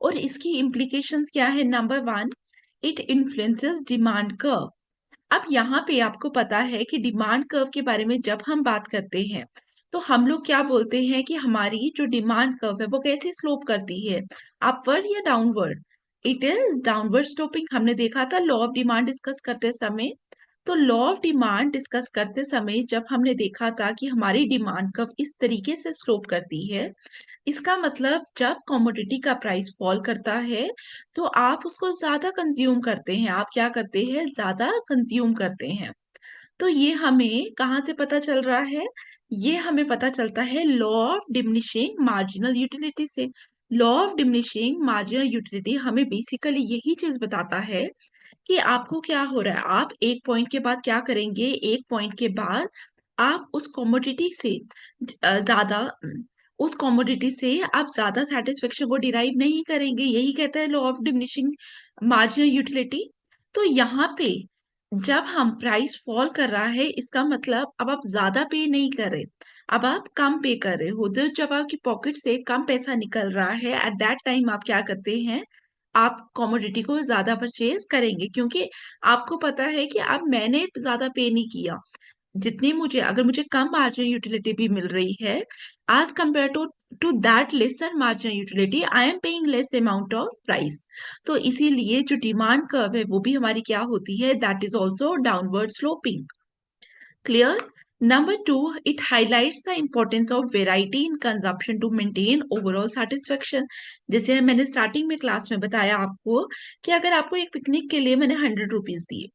और इसकी implications क्या है? Number one, it influences demand curve। अब यहाँ पे आपको पता है कि डिमांड कर्व के बारे में जब हम बात करते हैं, तो हम लोग क्या बोलते हैं कि हमारी जो डिमांड कर्व है वो कैसे स्लोप करती है, अपवर्ड या downward? It is downward sloping. हमने देखा था लॉ ऑफ डिमांड डिस्कस करते समय। तो लॉ ऑफ डिमांड डिस्कस करते समय जब हमने देखा था कि हमारी डिमांड कर्व इस तरीके से स्लोप करती है, इसका मतलब जब कमोडिटी का प्राइस फॉल करता है, तो आप उसको ज्यादा कंज्यूम करते हैं। आप क्या करते हैं? ज्यादा कंज्यूम करते हैं। तो ये हमें कहाँ से पता चल रहा है? ये हमें पता चलता है law of diminishing marginal utility से। Law of diminishing marginal utility हमें बेसिकली यही चीज बताता है कि आपको क्या हो रहा है। आप एक पॉइंट के बाद क्या करेंगे? एक पॉइंट के बाद आप उस कमोडिटी से ज्यादा उस कमोडिटी से आप ज्यादा सेटिस्फेक्शन को डिराइव नहीं करेंगे। यही कहता है law of diminishing marginal utility. तो यहाँ पे जब हम प्राइस फॉल कर रहा है, इसका मतलब अब आप ज्यादा पे नहीं कर रहे, अब आप कम पे कर रहे हो। तो जब आपकी पॉकेट से कम पैसा निकल रहा है, एट दैट टाइम आप क्या करते हैं? आप कमोडिटी को ज्यादा परचेज करेंगे, क्योंकि आपको पता है कि अब मैंने ज्यादा पे नहीं किया। जितनी मुझे, अगर मुझे कम मार्जिनल यूटिलिटी भी मिल रही है, as compare to that lesser marginal utility, I am paying less amount of price. तो इसीलिए जो डिमांड कर्व है वो भी हमारी क्या होती है? That is also downward sloping. Clear? Number two, it highlights the importance of variety in consumption to maintain overall satisfaction. जैसे मैंने स्टार्टिंग में क्लास में बताया आपको कि अगर आपको एक पिकनिक के लिए मैंने 100 रुपीज दिए,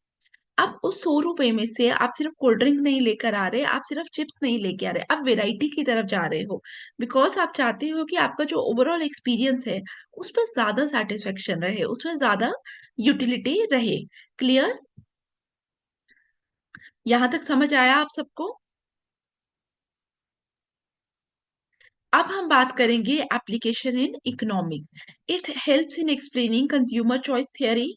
अब उस 100 रुपए में से आप सिर्फ कोल्ड ड्रिंक नहीं लेकर आ रहे, आप सिर्फ चिप्स नहीं लेके आ रहे, आप वेराइटी की तरफ जा रहे हो, बिकॉज आप चाहते हो कि आपका जो ओवरऑल एक्सपीरियंस है उस पर ज्यादा सेटिस्फेक्शन रहे, उसमें ज्यादा यूटिलिटी रहे। क्लियर? यहां तक समझ आया आप सबको? अब हम बात करेंगे application in economics. It helps in explaining consumer choice theory,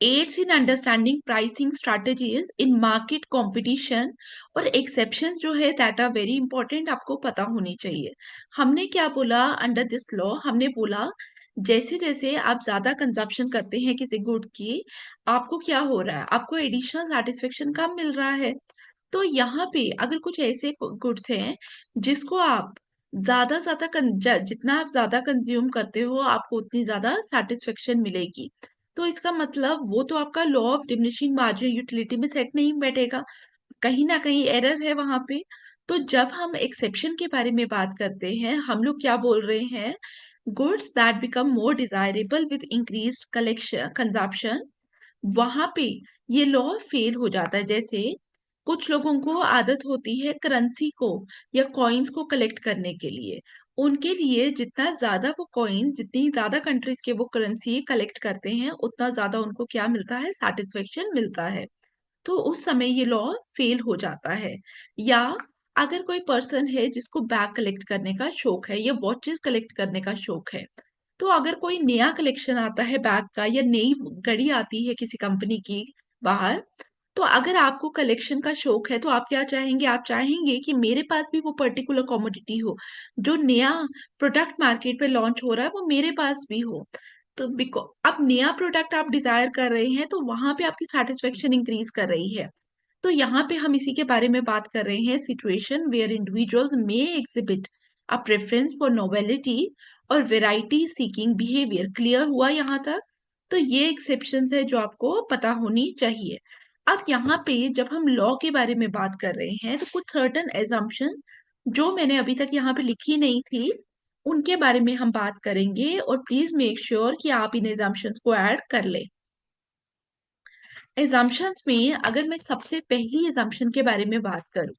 aids in understanding pricing strategies in market competition। और exceptions जो है that are very important, आपको पता होनी चाहिए। हमने क्या बोला अंडर दिस लॉ? हमने बोला जैसे जैसे आप ज्यादा कंजप्शन करते हैं किसी गुड की, आपको क्या हो रहा है? आपको एडिशनल सेटिस्फेक्शन कम मिल रहा है। तो यहाँ पे अगर कुछ ऐसे गुड्स हैं जिसको आप ज्यादा जितना आप ज्यादा कंज्यूम करते हो, आपको उतनी ज्यादा सेटिस्फेक्शन मिलेगी। तो इसका मतलब वो तो आपका law of diminishing marginal utility में सेट नहीं बैठेगा, कहीं ना कहीं एरर है वहां पे। तो जब हम एक्सेप्शन के बारे में बात करते हैं, हम लोग क्या बोल रहे हैं? Goods that become more desirable with increase collection consumption, वहां पे ये लॉ फेल हो जाता है। जैसे कुछ लोगों को आदत होती है करेंसी को या कॉइन्स को कलेक्ट करने के लिए, उनके लिए जितना ज्यादा वो कॉइन, जितनी ज्यादा कंट्रीज के वो करेंसी कलेक्ट करते हैं, उतना ज्यादा उनको क्या मिलता है? सेटिस्फेक्शन मिलता है। तो उस समय ये लॉ फेल हो जाता है। या अगर कोई पर्सन है जिसको बैग कलेक्ट करने का शौक है या वॉचेस कलेक्ट करने का शौक है, तो अगर कोई नया कलेक्शन आता है बैग का या नई घड़ी आती है किसी कंपनी की बाहर, तो अगर आपको कलेक्शन का शौक है तो आप क्या चाहेंगे? आप चाहेंगे कि मेरे पास भी वो पर्टिकुलर कमोडिटी हो, जो नया प्रोडक्ट मार्केट पे लॉन्च हो रहा है वो मेरे पास भी हो। तो बिको अब नया प्रोडक्ट आप डिजायर कर रहे हैं तो वहां पे आपकी सेटिस्फेक्शन इंक्रीज कर रही है। तो यहाँ पे हम इसी के बारे में बात कर रहे हैं, situation where individuals may exhibit a preference for novelty और वेराइटी सीकिंग बिहेवियर। क्लियर हुआ यहाँ तक? तो ये एक्सेप्शंस है जो आपको पता होनी चाहिए। अब यहाँ पे जब हम लॉ के बारे में बात कर रहे हैं तो कुछ सर्टन एजम्पशन जो मैंने अभी तक यहाँ पे लिखी नहीं थी उनके बारे में हम बात करेंगे, और प्लीज मेक श्योर कि आप इन एजम्पशंस को ऐड कर ले। एजम्पशंस में अगर मैं सबसे पहली एजम्पशन के बारे में बात करूं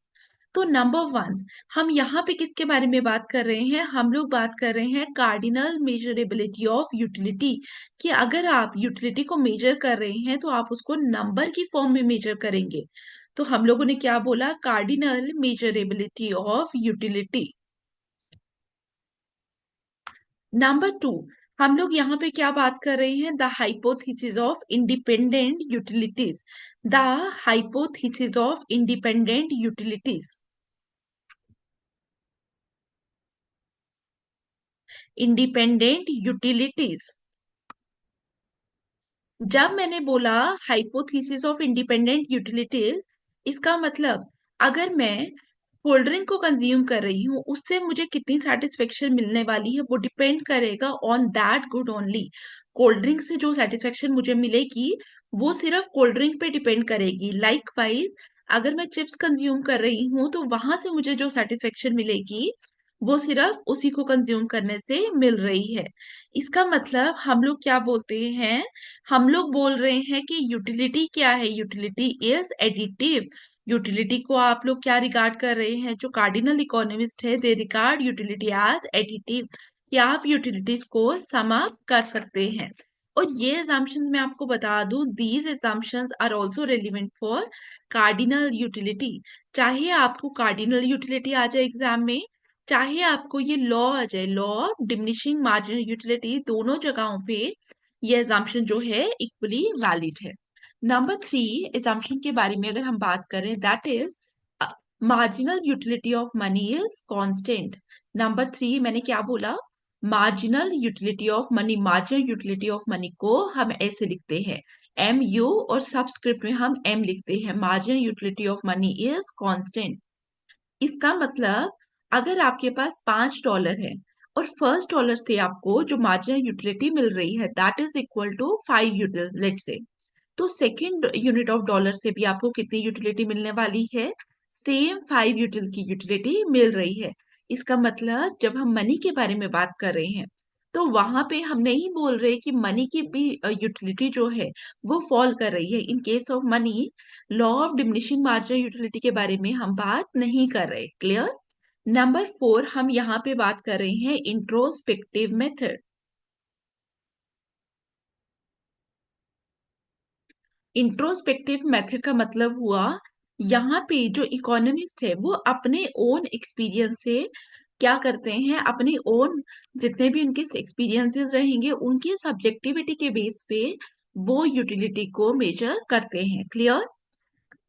तो नंबर वन, हम यहाँ पे किसके बारे में बात कर रहे हैं? हम लोग बात कर रहे हैं कार्डिनल मेजरेबिलिटी ऑफ यूटिलिटी, कि अगर आप यूटिलिटी को मेजर कर रहे हैं तो आप उसको नंबर की फॉर्म में मेजर करेंगे। तो हम लोगों ने क्या बोला? Cardinal measurability of utility. Number two, हम लोग यहाँ पे क्या बात कर रहे हैं? The hypothesis of independent utilities. The hypothesis of independent utilities. Independent utilities. जब मैंने बोला हाइपोथेसिस ऑफ इंडिपेंडेंट यूटिलिटीज, इसका मतलब अगर मैं कोल्ड ड्रिंक को कंज्यूम कर रही हूँ उससे मुझे कितनी सेटिस्फेक्शन मिलने वाली है वो डिपेंड करेगा on that good only. Cold drink से जो सेटिस्फेक्शन मुझे मिलेगी वो सिर्फ कोल्ड ड्रिंक पे डिपेंड करेगी। लाइक वाइज अगर मैं चिप्स कंज्यूम कर रही हूँ तो वहां से मुझे जो सेटिस्फेक्शन मिलेगी वो सिर्फ उसी को कंज्यूम करने से मिल रही है। इसका मतलब हम लोग क्या बोलते हैं? हम लोग बोल रहे हैं कि यूटिलिटी क्या है? Utility is additive. यूटिलिटी को आप लोग क्या रिगार्ड कर रहे हैं? जो कार्डिनल इकोनॉमिस्ट है दे रिगार्ड यूटिलिटी एज एडिटिव, कि आप यूटिलिटीज को सम अप कर सकते हैं। और ये एजम्पशंस मैं आपको बता दूं, these assumptions are also relevant for cardinal utility. चाहे आपको कार्डिनल यूटिलिटी आ जाए एग्जाम में, चाहे आपको ये लॉ आ जाए, law of diminishing marginal utility, दोनों जगहों पे ये एजम्पशन जो है इक्वली वैलिड है। नंबर थ्री एजम्पशन के बारे में अगर हम बात करें, that is marginal utility of money is constant. Number three मैंने क्या बोला? Marginal utility of money. Marginal utility of money को हम ऐसे लिखते हैं, एम यू, और सबस्क्रिप्ट में हम एम लिखते हैं। Marginal utility of money is constant. इसका मतलब अगर आपके पास $5 है और फर्स्ट डॉलर से आपको जो मार्जिनल यूटिलिटी मिल रही है that is equal to 5 util let say, तो सेकेंड यूनिट ऑफ डॉलर से भी आपको कितनी यूटिलिटी मिलने वाली है? सेम 5 यूटिल की यूटिलिटी मिल रही है। इसका मतलब जब हम मनी के बारे में बात कर रहे हैं तो वहां पे हम नहीं बोल रहे कि मनी की भी यूटिलिटी जो है वो फॉल कर रही है। In case of money, law of diminishing marginal utility के बारे में हम बात नहीं कर रहे। क्लियर? नंबर फोर, हम यहाँ पे बात कर रहे हैं इंट्रोस्पेक्टिव मेथड। इंट्रोस्पेक्टिव मेथड का मतलब हुआ यहाँ पे जो इकोनॉमिस्ट है वो अपने ओन एक्सपीरियंस से क्या करते हैं? अपनी ओन जितने भी उनके एक्सपीरियंसेस रहेंगे उनकी सब्जेक्टिविटी के बेस पे वो यूटिलिटी को मेजर करते हैं। क्लियर?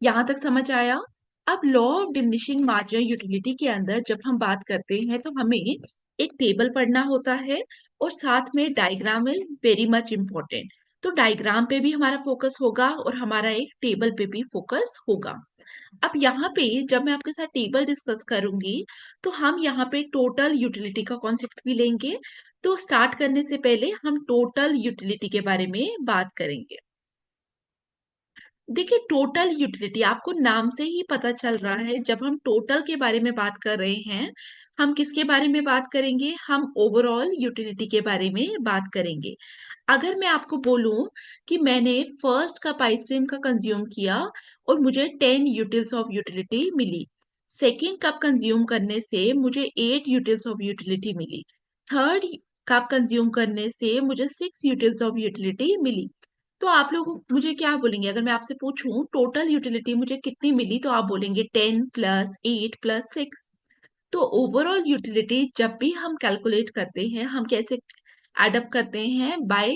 यहाँ तक समझ आया? अब law of diminishing marginal utility के अंदर जब हम बात करते हैं तो हमें एक टेबल पढ़ना होता है और साथ में diagram is very much important. तो डायग्राम पे भी हमारा फोकस होगा और हमारा एक टेबल पे भी फोकस होगा। अब यहाँ पे जब मैं आपके साथ टेबल डिस्कस करूंगी तो हम यहाँ पे टोटल यूटिलिटी का कॉन्सेप्ट भी लेंगे। तो स्टार्ट करने से पहले हम टोटल यूटिलिटी के बारे में बात करेंगे। देखिए, टोटल यूटिलिटी आपको नाम से ही पता चल रहा है। जब हम टोटल के बारे में बात कर रहे हैं, हम किसके बारे में बात करेंगे? हम ओवरऑल यूटिलिटी के बारे में बात करेंगे। अगर मैं आपको बोलूं कि मैंने फर्स्ट कप आइसक्रीम का कंज्यूम किया और मुझे 10 यूटिल्स ऑफ यूटिलिटी मिली, सेकेंड कप कंज्यूम करने से मुझे 8 यूटिल्स ऑफ यूटिलिटी मिली, थर्ड कप कंज्यूम करने से मुझे 6 यूटिल्स ऑफ यूटिलिटी मिली, तो आप लोग मुझे क्या बोलेंगे? अगर मैं आपसे पूछूं टोटल यूटिलिटी मुझे कितनी मिली तो आप बोलेंगे 10 + 8 + 6। तो ओवरऑल यूटिलिटी जब भी हम कैलकुलेट करते हैं हम कैसे एडअप करते हैं? By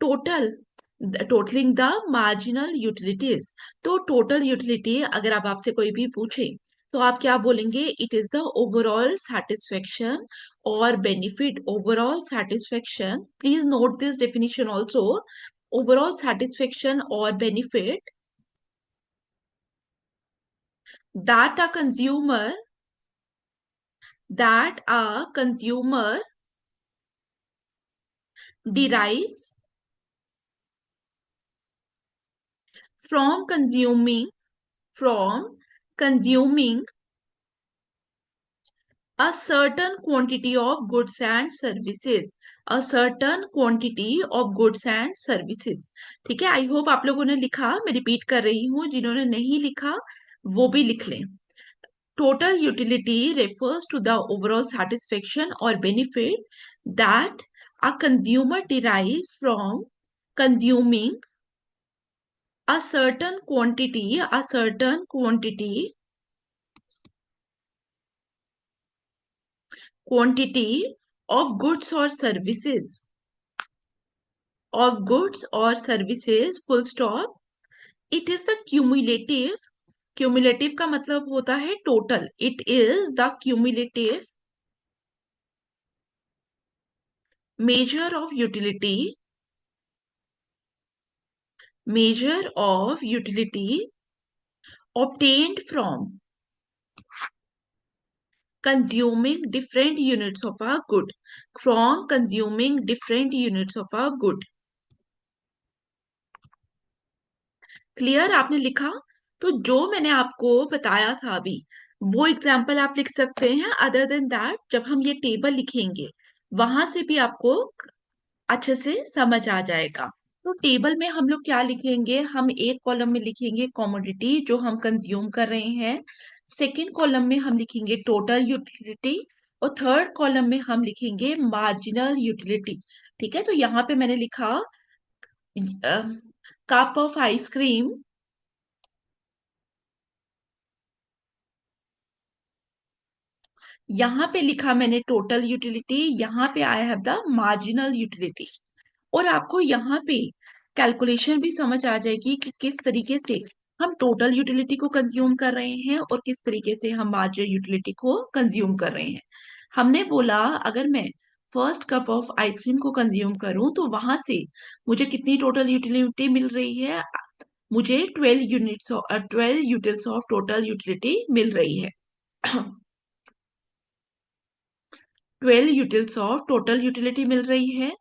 total, totalling the marginal utilities. तो टोटल यूटिलिटी अगर आप आपसे कोई भी पूछे तो आप क्या बोलेंगे? It is the overall satisfaction और benefit. Overall satisfaction, please note this definition also. Overall satisfaction और benefit that a consumer that a consumer derives from consuming a certain quantity of goods and services। a certain quantity of goods and services। ठीक है, आई होप आप लोगों ने लिखा। मैं रिपीट कर रही हूँ, जिन्होंने नहीं लिखा वो भी लिख लें। Total utility refers to the overall satisfaction or benefit that a consumer derives from consuming a certain quantity of goods or services, full stop। It is the cumulative का मतलब होता है total। It is the cumulative measure of utility obtained consuming different units of a good from consuming different units of a good। Clear? आपने लिखा? तो जो मैंने आपको बताया था अभी, वो एग्जाम्पल आप लिख सकते हैं। अदर देन दैट, जब हम ये टेबल लिखेंगे वहां से भी आपको अच्छे से समझ आ जाएगा। तो टेबल में हम लोग क्या लिखेंगे? हम एक कॉलम में लिखेंगे कमोडिटी जो हम कंज्यूम कर रहे हैं, सेकंड कॉलम में हम लिखेंगे टोटल यूटिलिटी, और थर्ड कॉलम में हम लिखेंगे मार्जिनल यूटिलिटी। ठीक है, तो यहाँ पे मैंने लिखा कप ऑफ आइसक्रीम, यहाँ पे लिखा मैंने टोटल यूटिलिटी, यहाँ पे आई हैव द मार्जिनल यूटिलिटी। और आपको यहाँ पे कैलकुलेशन भी समझ आ जाएगी कि किस तरीके से हम टोटल यूटिलिटी को कंज्यूम कर रहे हैं और किस तरीके से हम मार्जिनल यूटिलिटी को कंज्यूम कर रहे हैं। हमने बोला अगर मैं फर्स्ट कप ऑफ आइसक्रीम को कंज्यूम करूं तो वहां से मुझे कितनी टोटल यूटिलिटी मिल रही है? मुझे 12 यूटिल्स ऑफ टोटल यूटिलिटी मिल रही है। 12 यूटिल्स ऑफ टोटल यूटिलिटी मिल रही है।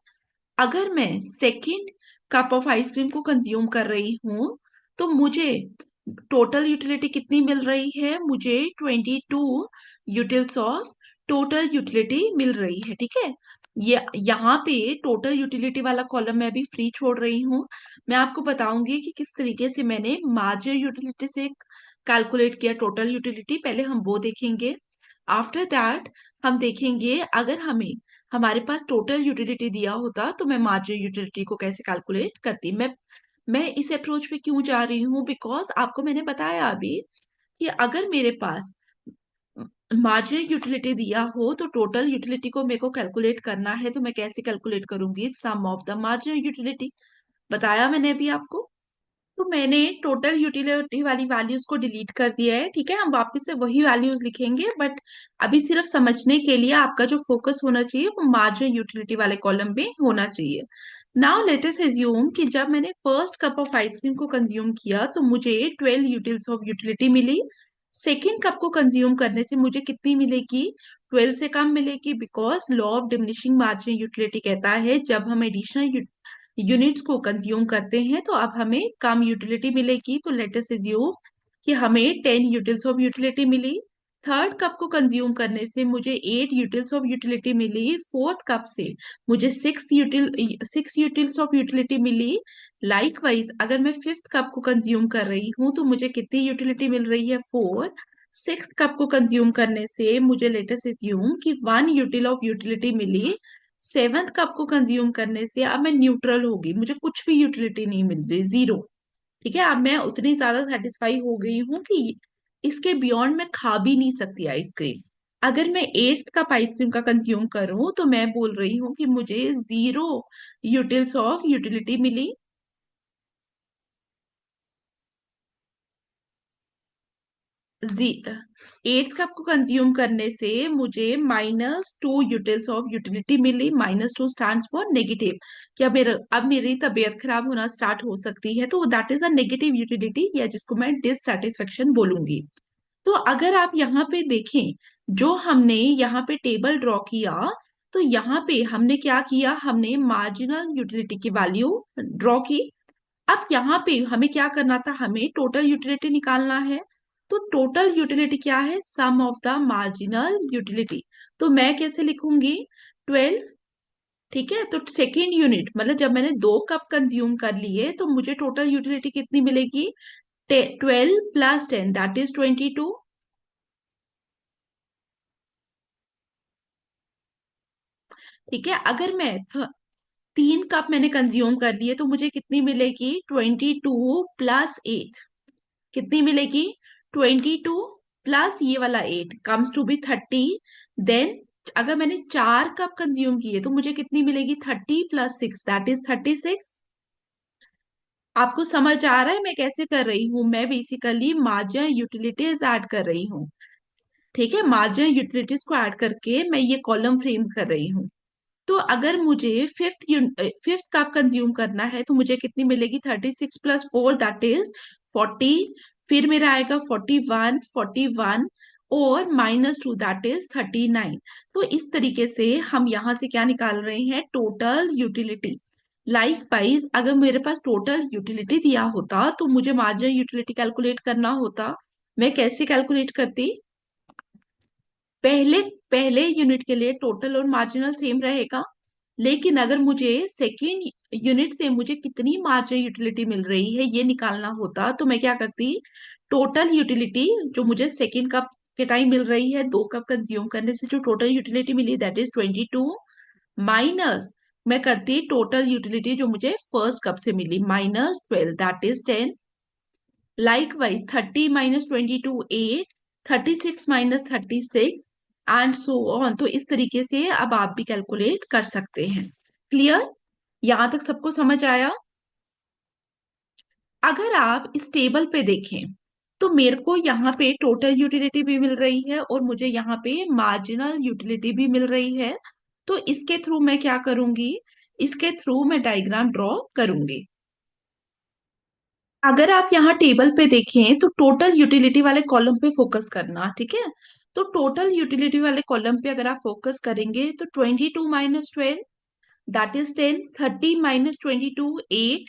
अगर मैं सेकंड कप ऑफ आइसक्रीम को कंज्यूम कर रही हूं तो मुझे टोटल यूटिलिटी कितनी मिल रही है? मुझे 22 यूटिल्स ऑफ टोटल यूटिलिटी मिल रही है। ठीक है, ये यहाँ पे टोटल यूटिलिटी वाला कॉलम मैं अभी फ्री छोड़ रही हूँ। मैं आपको बताऊंगी कि किस तरीके से मैंने मार्जिनल यूटिलिटी से कैलकुलेट किया टोटल यूटिलिटी, पहले हम वो देखेंगे। आफ्टर दैट हम देखेंगे अगर हमें हमारे पास टोटल यूटिलिटी दिया होता तो मैं मार्जिनल यूटिलिटी को कैसे कैलकुलेट करती। मैं इस अप्रोच पे क्यों जा रही हूँ? बिकॉज आपको मैंने बताया अभी कि अगर मेरे पास मार्जिनल यूटिलिटी दिया हो तो टोटल यूटिलिटी को मेरे को कैलकुलेट करना है, तो मैं कैसे कैलकुलेट करूंगी? सम ऑफ द मार्जिनल यूटिलिटी। बताया मैंने अभी आपको। तो मैंने टोटल यूटिलिटी वाली वैल्यूज को डिलीट कर दिया है। ठीक है, हम वापस से वही वैल्यूज लिखेंगे, बट अभी सिर्फ समझने के लिए आपका जो फोकस होना चाहिए वो मार्जिनल यूटिलिटी वाले कॉलम में होना चाहिए। नाउ लेट अस अज्यूम कि जब मैंने फर्स्ट कप ऑफ आइसक्रीम को कंज्यूम किया तो मुझे 12 यूटिल्स ऑफ यूटिलिटी मिली। सेकेंड कप को कंज्यूम करने से मुझे कितनी मिलेगी? 12 से कम मिलेगी, because law of diminishing marginal utility कहता है जब हम एडिशनल यूनिट्स को कंज्यूम करते हैं तो अब हमें कम यूटिलिटी मिलेगी। तो लेट अस अज्यूम कि हमें 10 यूटिल्स ऑफ यूटिलिटी मिली। थर्ड कप को कंज्यूम करने से मुझे 8 यूटिल्स ऑफ यूटिलिटी मिली। फोर्थ कप से मुझे 6 यूटिल्स ऑफ यूटिलिटी मिली। लाइकवाइज अगर मैं फिफ्थ कप को कंज्यूम कर रही हूँ तो मुझे कितनी यूटिलिटी मिल रही है? 4। सिक्स कप को कंज्यूम करने से मुझे लेट अस अज्यूम कि 1 यूटिल ऑफ यूटिलिटी मिली। सेवंथ कप को कंज्यूम करने से अब मैं न्यूट्रल होगी, मुझे कुछ भी यूटिलिटी नहीं मिल रही, जीरो। ठीक है, अब मैं उतनी ज्यादा सेटिस्फाई हो गई हूँ कि इसके बियॉन्ड मैं खा भी नहीं सकती आइसक्रीम। अगर मैं एट्थ कप आइसक्रीम का कंज्यूम करूं तो मैं बोल रही हूँ कि मुझे 0 यूटिल्स ऑफ यूटिलिटी मिली। जी, एट्थ कप को कंज्यूम करने से मुझे -2 यूटिल्स ऑफ यूटिलिटी मिली। -2 स्टैंड्स फॉर नेगेटिव। क्या मेरा अब मेरी तबीयत खराब होना स्टार्ट हो सकती है, तो that is a negative utility, या जिसको मैं डिससेटिस्फेक्शन बोलूंगी। तो अगर आप यहाँ पे देखें, जो हमने यहाँ पे टेबल ड्रॉ किया, तो यहाँ पे हमने क्या किया, हमने मार्जिनल यूटिलिटी की वैल्यू ड्रॉ की। अब यहाँ पे हमें क्या करना था, हमें टोटल यूटिलिटी निकालना है। तो टोटल यूटिलिटी क्या है, सम ऑफ द मार्जिनल यूटिलिटी। तो मैं कैसे लिखूंगी, 12। ठीक है, तो सेकेंड यूनिट मतलब जब मैंने 2 कप कंज्यूम कर लिए तो मुझे टोटल यूटिलिटी कितनी मिलेगी, 12 + 10 दैट इज 22। ठीक है, अगर मैं 3 कप मैंने कंज्यूम कर लिए तो मुझे कितनी मिलेगी, 22 + 8। कितनी मिलेगी, 22 प्लस ये वाला 8 कम्स टू बी 30। देन अगर मैंने 4 कप कंज्यूम किए तो मुझे कितनी मिलेगी, 30 + 6 दैट इज 36। आपको समझ आ रहा है मैं कैसे कर रही हूँ, मैं बेसिकली मार्जिन यूटिलिटीज ऐड कर रही हूँ। ठीक है, मार्जिन यूटिलिटीज को ऐड करके मैं ये कॉलम फ्रेम कर रही हूँ। तो अगर मुझे फिफ्थ कप कंज्यूम करना है तो मुझे कितनी मिलेगी, 36 + 4 दैट इज 40। फिर मेरा आएगा 41 और -2 दैट इज 39। तो इस तरीके से हम यहां से क्या निकाल रहे हैं, टोटल यूटिलिटी। लाइक वाइज अगर मेरे पास टोटल यूटिलिटी दिया होता तो मुझे मार्जिन यूटिलिटी कैलकुलेट करना होता। मैं कैसे कैलकुलेट करती, पहले पहले यूनिट के लिए टोटल और मार्जिनल सेम रहेगा, लेकिन अगर मुझे सेकेंड यूनिट से मुझे कितनी मार्जिन यूटिलिटी मिल रही है ये निकालना होता, तो मैं क्या करती, टोटल यूटिलिटी जो मुझे सेकेंड कप के टाइम मिल रही है, 2 कप कंज्यूम करने से जो टोटल यूटिलिटी मिली दैट इज 22, माइनस मैं करती टोटल यूटिलिटी जो मुझे फर्स्ट कप से मिली, -12 that is 10। Likewise 30 - 22 8, 36 - 36 and so on. तो इस तरीके से अब आप भी कैलकुलेट कर सकते हैं। क्लियर, यहां तक सबको समझ आया। अगर आप इस टेबल पे देखें तो मेरे को यहाँ पे टोटल यूटिलिटी भी मिल रही है और मुझे यहाँ पे मार्जिनल यूटिलिटी भी मिल रही है। तो इसके थ्रू मैं क्या करूंगी, इसके थ्रू मैं डायग्राम ड्रॉ करूंगी। अगर आप यहाँ टेबल पे देखें तो टोटल यूटिलिटी वाले कॉलम पे फोकस करना, ठीक है। तो टोटल यूटिलिटी वाले कॉलम पे अगर आप फोकस करेंगे तो 22 - 12 दैट इज 10, 30 - 22 8,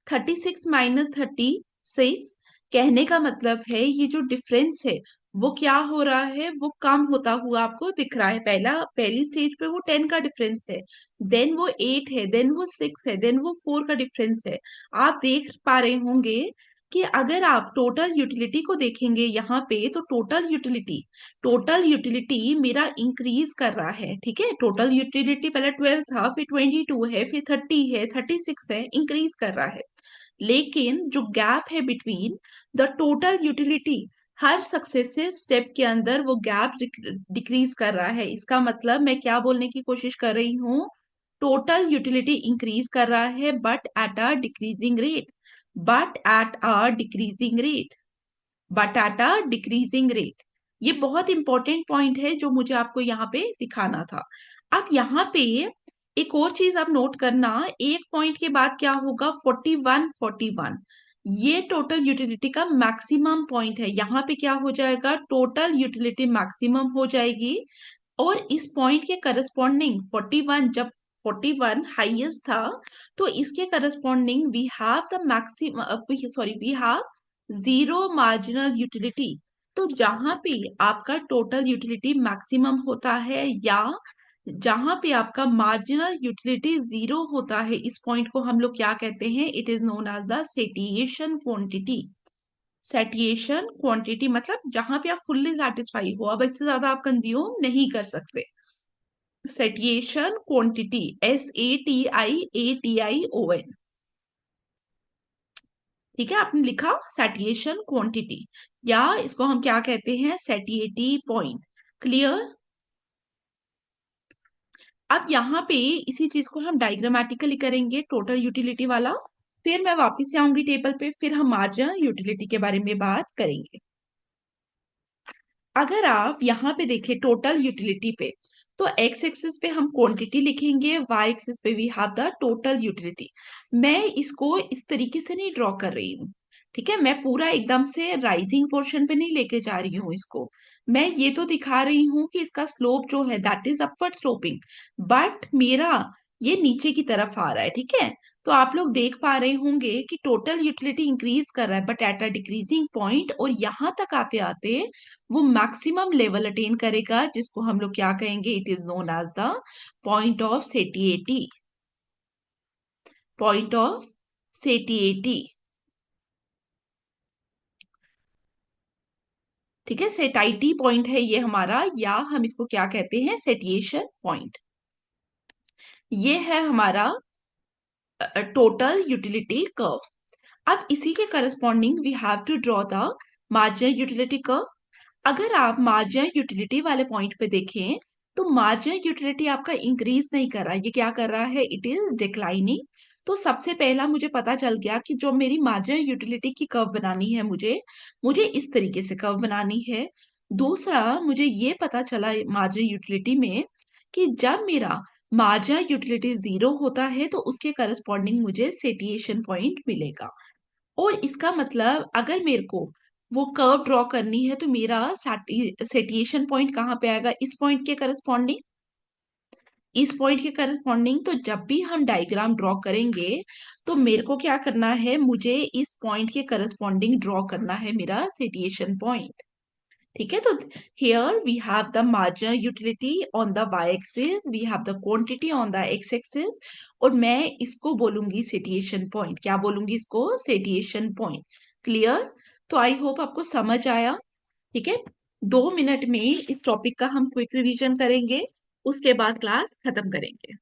36 - 36। कहने का मतलब है ये जो डिफरेंस है वो क्या हो रहा है, वो कम होता हुआ आपको दिख रहा है। पहली स्टेज पे वो 10 का डिफरेंस है, देन वो 8 है, देन वो 6 है, देन वो 4 का डिफरेंस है। आप देख पा रहे होंगे कि अगर आप टोटल यूटिलिटी को देखेंगे यहाँ पे तो टोटल यूटिलिटी मेरा इंक्रीज कर रहा है। ठीक है, टोटल यूटिलिटी पहले 12 था, फिर 22 है, फिर 30 है, 36 है, इंक्रीज कर रहा है। लेकिन जो गैप है between the total utility, her successive step के अंदर वो गैप डिक्रीज कर रहा है। इसका मतलब मैं क्या बोलने की कोशिश कर रही हूँ, टोटल यूटिलिटी इंक्रीज कर रहा है but at a decreasing rate, but at a decreasing rate, but at a decreasing rate. ये बहुत इंपॉर्टेंट पॉइंट है जो मुझे आपको यहाँ पे दिखाना था। अब यहाँ पे एक और चीज आप नोट करना, एक पॉइंट के बाद क्या होगा, 41 ये टोटल यूटिलिटी का मैक्सिमम पॉइंट है। यहाँ पे क्या हो जाएगा, टोटल यूटिलिटी मैक्सिमम हो जाएगी। और इस पॉइंट के करस्पॉन्डिंग 41, जब 41 हाईएस्ट था, तो इसके corresponding we have the maximum, sorry we have zero marginal utility. तो जहां पे आपका टोटल यूटिलिटी मैक्सिमम होता है या जहां पे आपका मार्जिनल यूटिलिटी जीरो होता है, इस पॉइंट को हम लोग क्या कहते हैं, it is known as the satiation quantity. Satiation quantity मतलब जहां पे आप फुल्ली सेटिस्फाई हो, अब इससे ज्यादा आप कंज्यूम नहीं कर सकते। सेटिएशन क्वांटिटी, SATIATION। ठीक है, आपने लिखा सेटिएशन क्वांटिटी, या इसको हम क्या कहते हैं, सेटिएटी पॉइंट। क्लियर। अब यहाँ पे इसी चीज को हम डायग्रामेटिकली करेंगे, टोटल यूटिलिटी वाला। फिर मैं वापस से आऊंगी टेबल पे, फिर हम मार्जिन यूटिलिटी के बारे में बात करेंगे। अगर आप यहाँ पे देखें टोटल यूटिलिटी पे, तो एक्स एक्सिस पे हम क्वांटिटी लिखेंगे, वाई एक्सिस पे we have the total utility. मैं इसको इस तरीके से नहीं ड्रॉ कर रही हूँ, ठीक है, मैं पूरा एकदम से राइजिंग पोर्शन पे नहीं लेके जा रही हूँ इसको। मैं ये तो दिखा रही हूँ कि इसका स्लोप जो है that is upward sloping, but मेरा ये नीचे की तरफ आ रहा है, ठीक है। तो आप लोग देख पा रहे होंगे कि टोटल यूटिलिटी इंक्रीज कर रहा है but at a decreasing point, और यहाँ तक आते आते वो मैक्सिमम लेवल अटेन करेगा, जिसको हम लोग क्या कहेंगे, it is known as the point of satiety, point of satiety, ठीक है। सेटाइटी पॉइंट है ये हमारा, या हम इसको क्या कहते हैं, सेटिएशन पॉइंट। ये है हमारा टोटल यूटिलिटी कर्व। अब इसी के corresponding we have to draw the marginal utility curve. अगर आप मार्जिनल यूटिलिटी वाले पॉइंट पे देखें, तो मार्जिनल यूटिलिटी आपका इंक्रीज नहीं कर रहा है, ये क्या कर रहा है, इट इज डिक्लाइनिंग। तो सबसे पहला मुझे पता चल गया कि जो मेरी मार्जिनल यूटिलिटी की कर्व बनानी है, मुझे मुझे इस तरीके से कर्व बनानी है। दूसरा मुझे ये पता चला मार्जिनल यूटिलिटी में कि जब मेरा मार्जिनल यूटिलिटी जीरो होता है तो उसके करस्पॉन्डिंग मुझे सेटिएशन पॉइंट मिलेगा। और इसका मतलब अगर मेरे को वो कर्व ड्रॉ करनी है तो मेरा सेटिएशन पॉइंट कहाँ पे आएगा, इस पॉइंट के करस्पॉन्डिंग, इस पॉइंट के करस्पॉन्डिंग। तो जब भी हम डायग्राम ड्रॉ करेंगे तो मेरे को क्या करना है, मुझे इस पॉइंट के करस्पॉन्डिंग ड्रॉ करना है मेरा सेटिएशन पॉइंट, ठीक है। तो here we have the marginal utility on the y axis, we have the quantity on the x axis, और मैं इसको बोलूंगी सेटिएशन पॉइंट, क्या बोलूंगी इसको, सेटिएशन पॉइंट। क्लियर। तो आई होप आपको समझ आया, ठीक है। 2 मिनट में इस टॉपिक का हम क्विक रिवीजन करेंगे, उसके बाद क्लास खत्म करेंगे।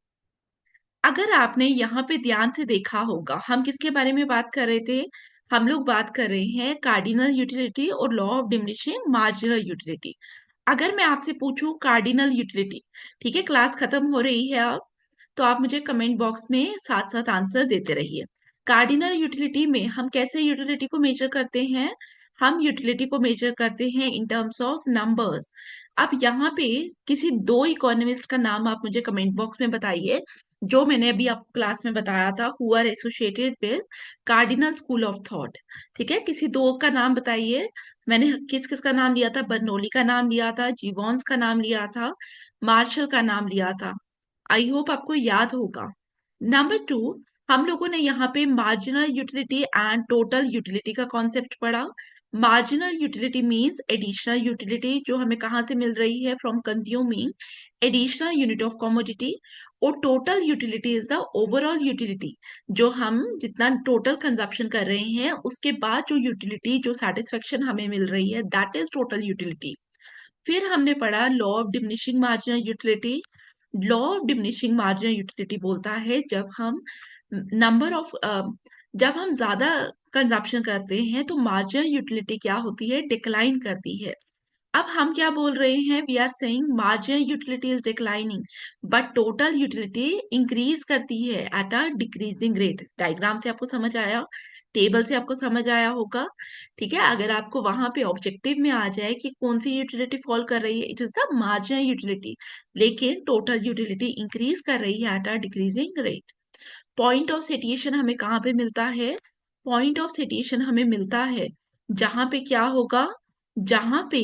अगर आपने यहाँ पे ध्यान से देखा होगा, हम किसके बारे में बात कर रहे थे, हम लोग बात कर रहे हैं कार्डिनल यूटिलिटी और law of diminishing marginal utility. अगर मैं आपसे पूछूं कार्डिनल यूटिलिटी, ठीक है, क्लास खत्म हो रही है अब, तो आप मुझे कमेंट बॉक्स में साथ साथ आंसर देते रहिए। कार्डिनल यूटिलिटी में हम कैसे यूटिलिटी को मेजर करते हैं, हम यूटिलिटी को मेजर करते हैं इन टर्म्स ऑफ नंबर्स। अब यहाँ पे किसी दो इकोनॉमिस्ट का नाम आप मुझे कमेंट बॉक्स में बताइए, जो मैंने अभी आपको क्लास में बताया था, who are associated with cardinal school of thought, ठीक है, किसी दो का नाम बताइए। मैंने किस किस का नाम लिया था, बर्नौली का नाम लिया था, जीवॉन्स का नाम लिया था, मार्शल का नाम लिया था। आई होप आपको याद होगा। नंबर 2, हम लोगों ने यहाँ पे marginal utility and total utility का कॉन्सेप्ट पढ़ा। Marginal utility means additional utility जो हमें कहाँ से मिल रही है, from consuming additional unit of commodity. और total utility is the overall utility, जो हम जितना टोटल कंजप्शन कर रहे हैं उसके बाद जो यूटिलिटी, जो सेटिस्फेक्शन हमें मिल रही है, दैट इज टोटल यूटिलिटी। फिर हमने पढ़ा law of diminishing marginal utility. Law of diminishing marginal utility बोलता है नंबर ऑफ जब हम ज्यादा कंजप्शन करते हैं तो मार्जिनल यूटिलिटी क्या होती है, डिक्लाइन करती है। अब हम क्या बोल रहे हैं, we are saying marginal utility is declining but total utility increase करती है at a decreasing rate. Diagram से आपको समझ आया, टेबल से आपको समझ आया होगा, ठीक है। अगर आपको वहां पे ऑब्जेक्टिव में आ जाए कि कौन सी यूटिलिटी फॉल कर रही है, it is the marginal utility, लेकिन टोटल यूटिलिटी इंक्रीज कर रही है at a decreasing rate. Point of satiation हमें कहाँ पे मिलता है, पॉइंट ऑफ सेटिएशन हमें मिलता है जहां पे क्या होगा, जहां पे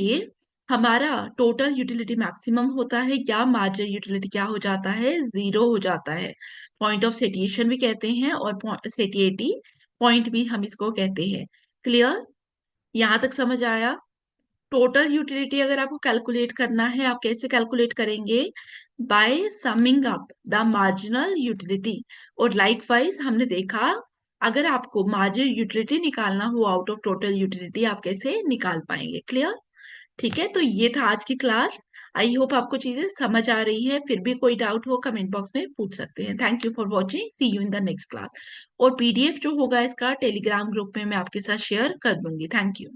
हमारा टोटल यूटिलिटी मैक्सिमम होता है या मार्जिनल यूटिलिटी क्या हो जाता है, जीरो हो जाता है। पॉइंट ऑफ सेटिएशन भी कहते हैं और सेटिएटी पॉइंट भी हम इसको कहते हैं। क्लियर, यहां तक समझ आया। टोटल यूटिलिटी अगर आपको कैलकुलेट करना है, आप कैसे कैलकुलेट करेंगे, by summing up the marginal utility. और लाइकवाइज हमने देखा, अगर आपको मार्जिनल यूटिलिटी निकालना हो आउट ऑफ टोटल यूटिलिटी, आप कैसे निकाल पाएंगे। क्लियर, ठीक है। तो ये था आज की क्लास। आई होप आपको चीजें समझ आ रही है, फिर भी कोई डाउट हो कमेंट बॉक्स में पूछ सकते हैं। Thank you for watching, see you in the next class. और पीडीएफ जो होगा इसका टेलीग्राम ग्रुप में मैं आपके साथ शेयर कर दूंगी। Thank you.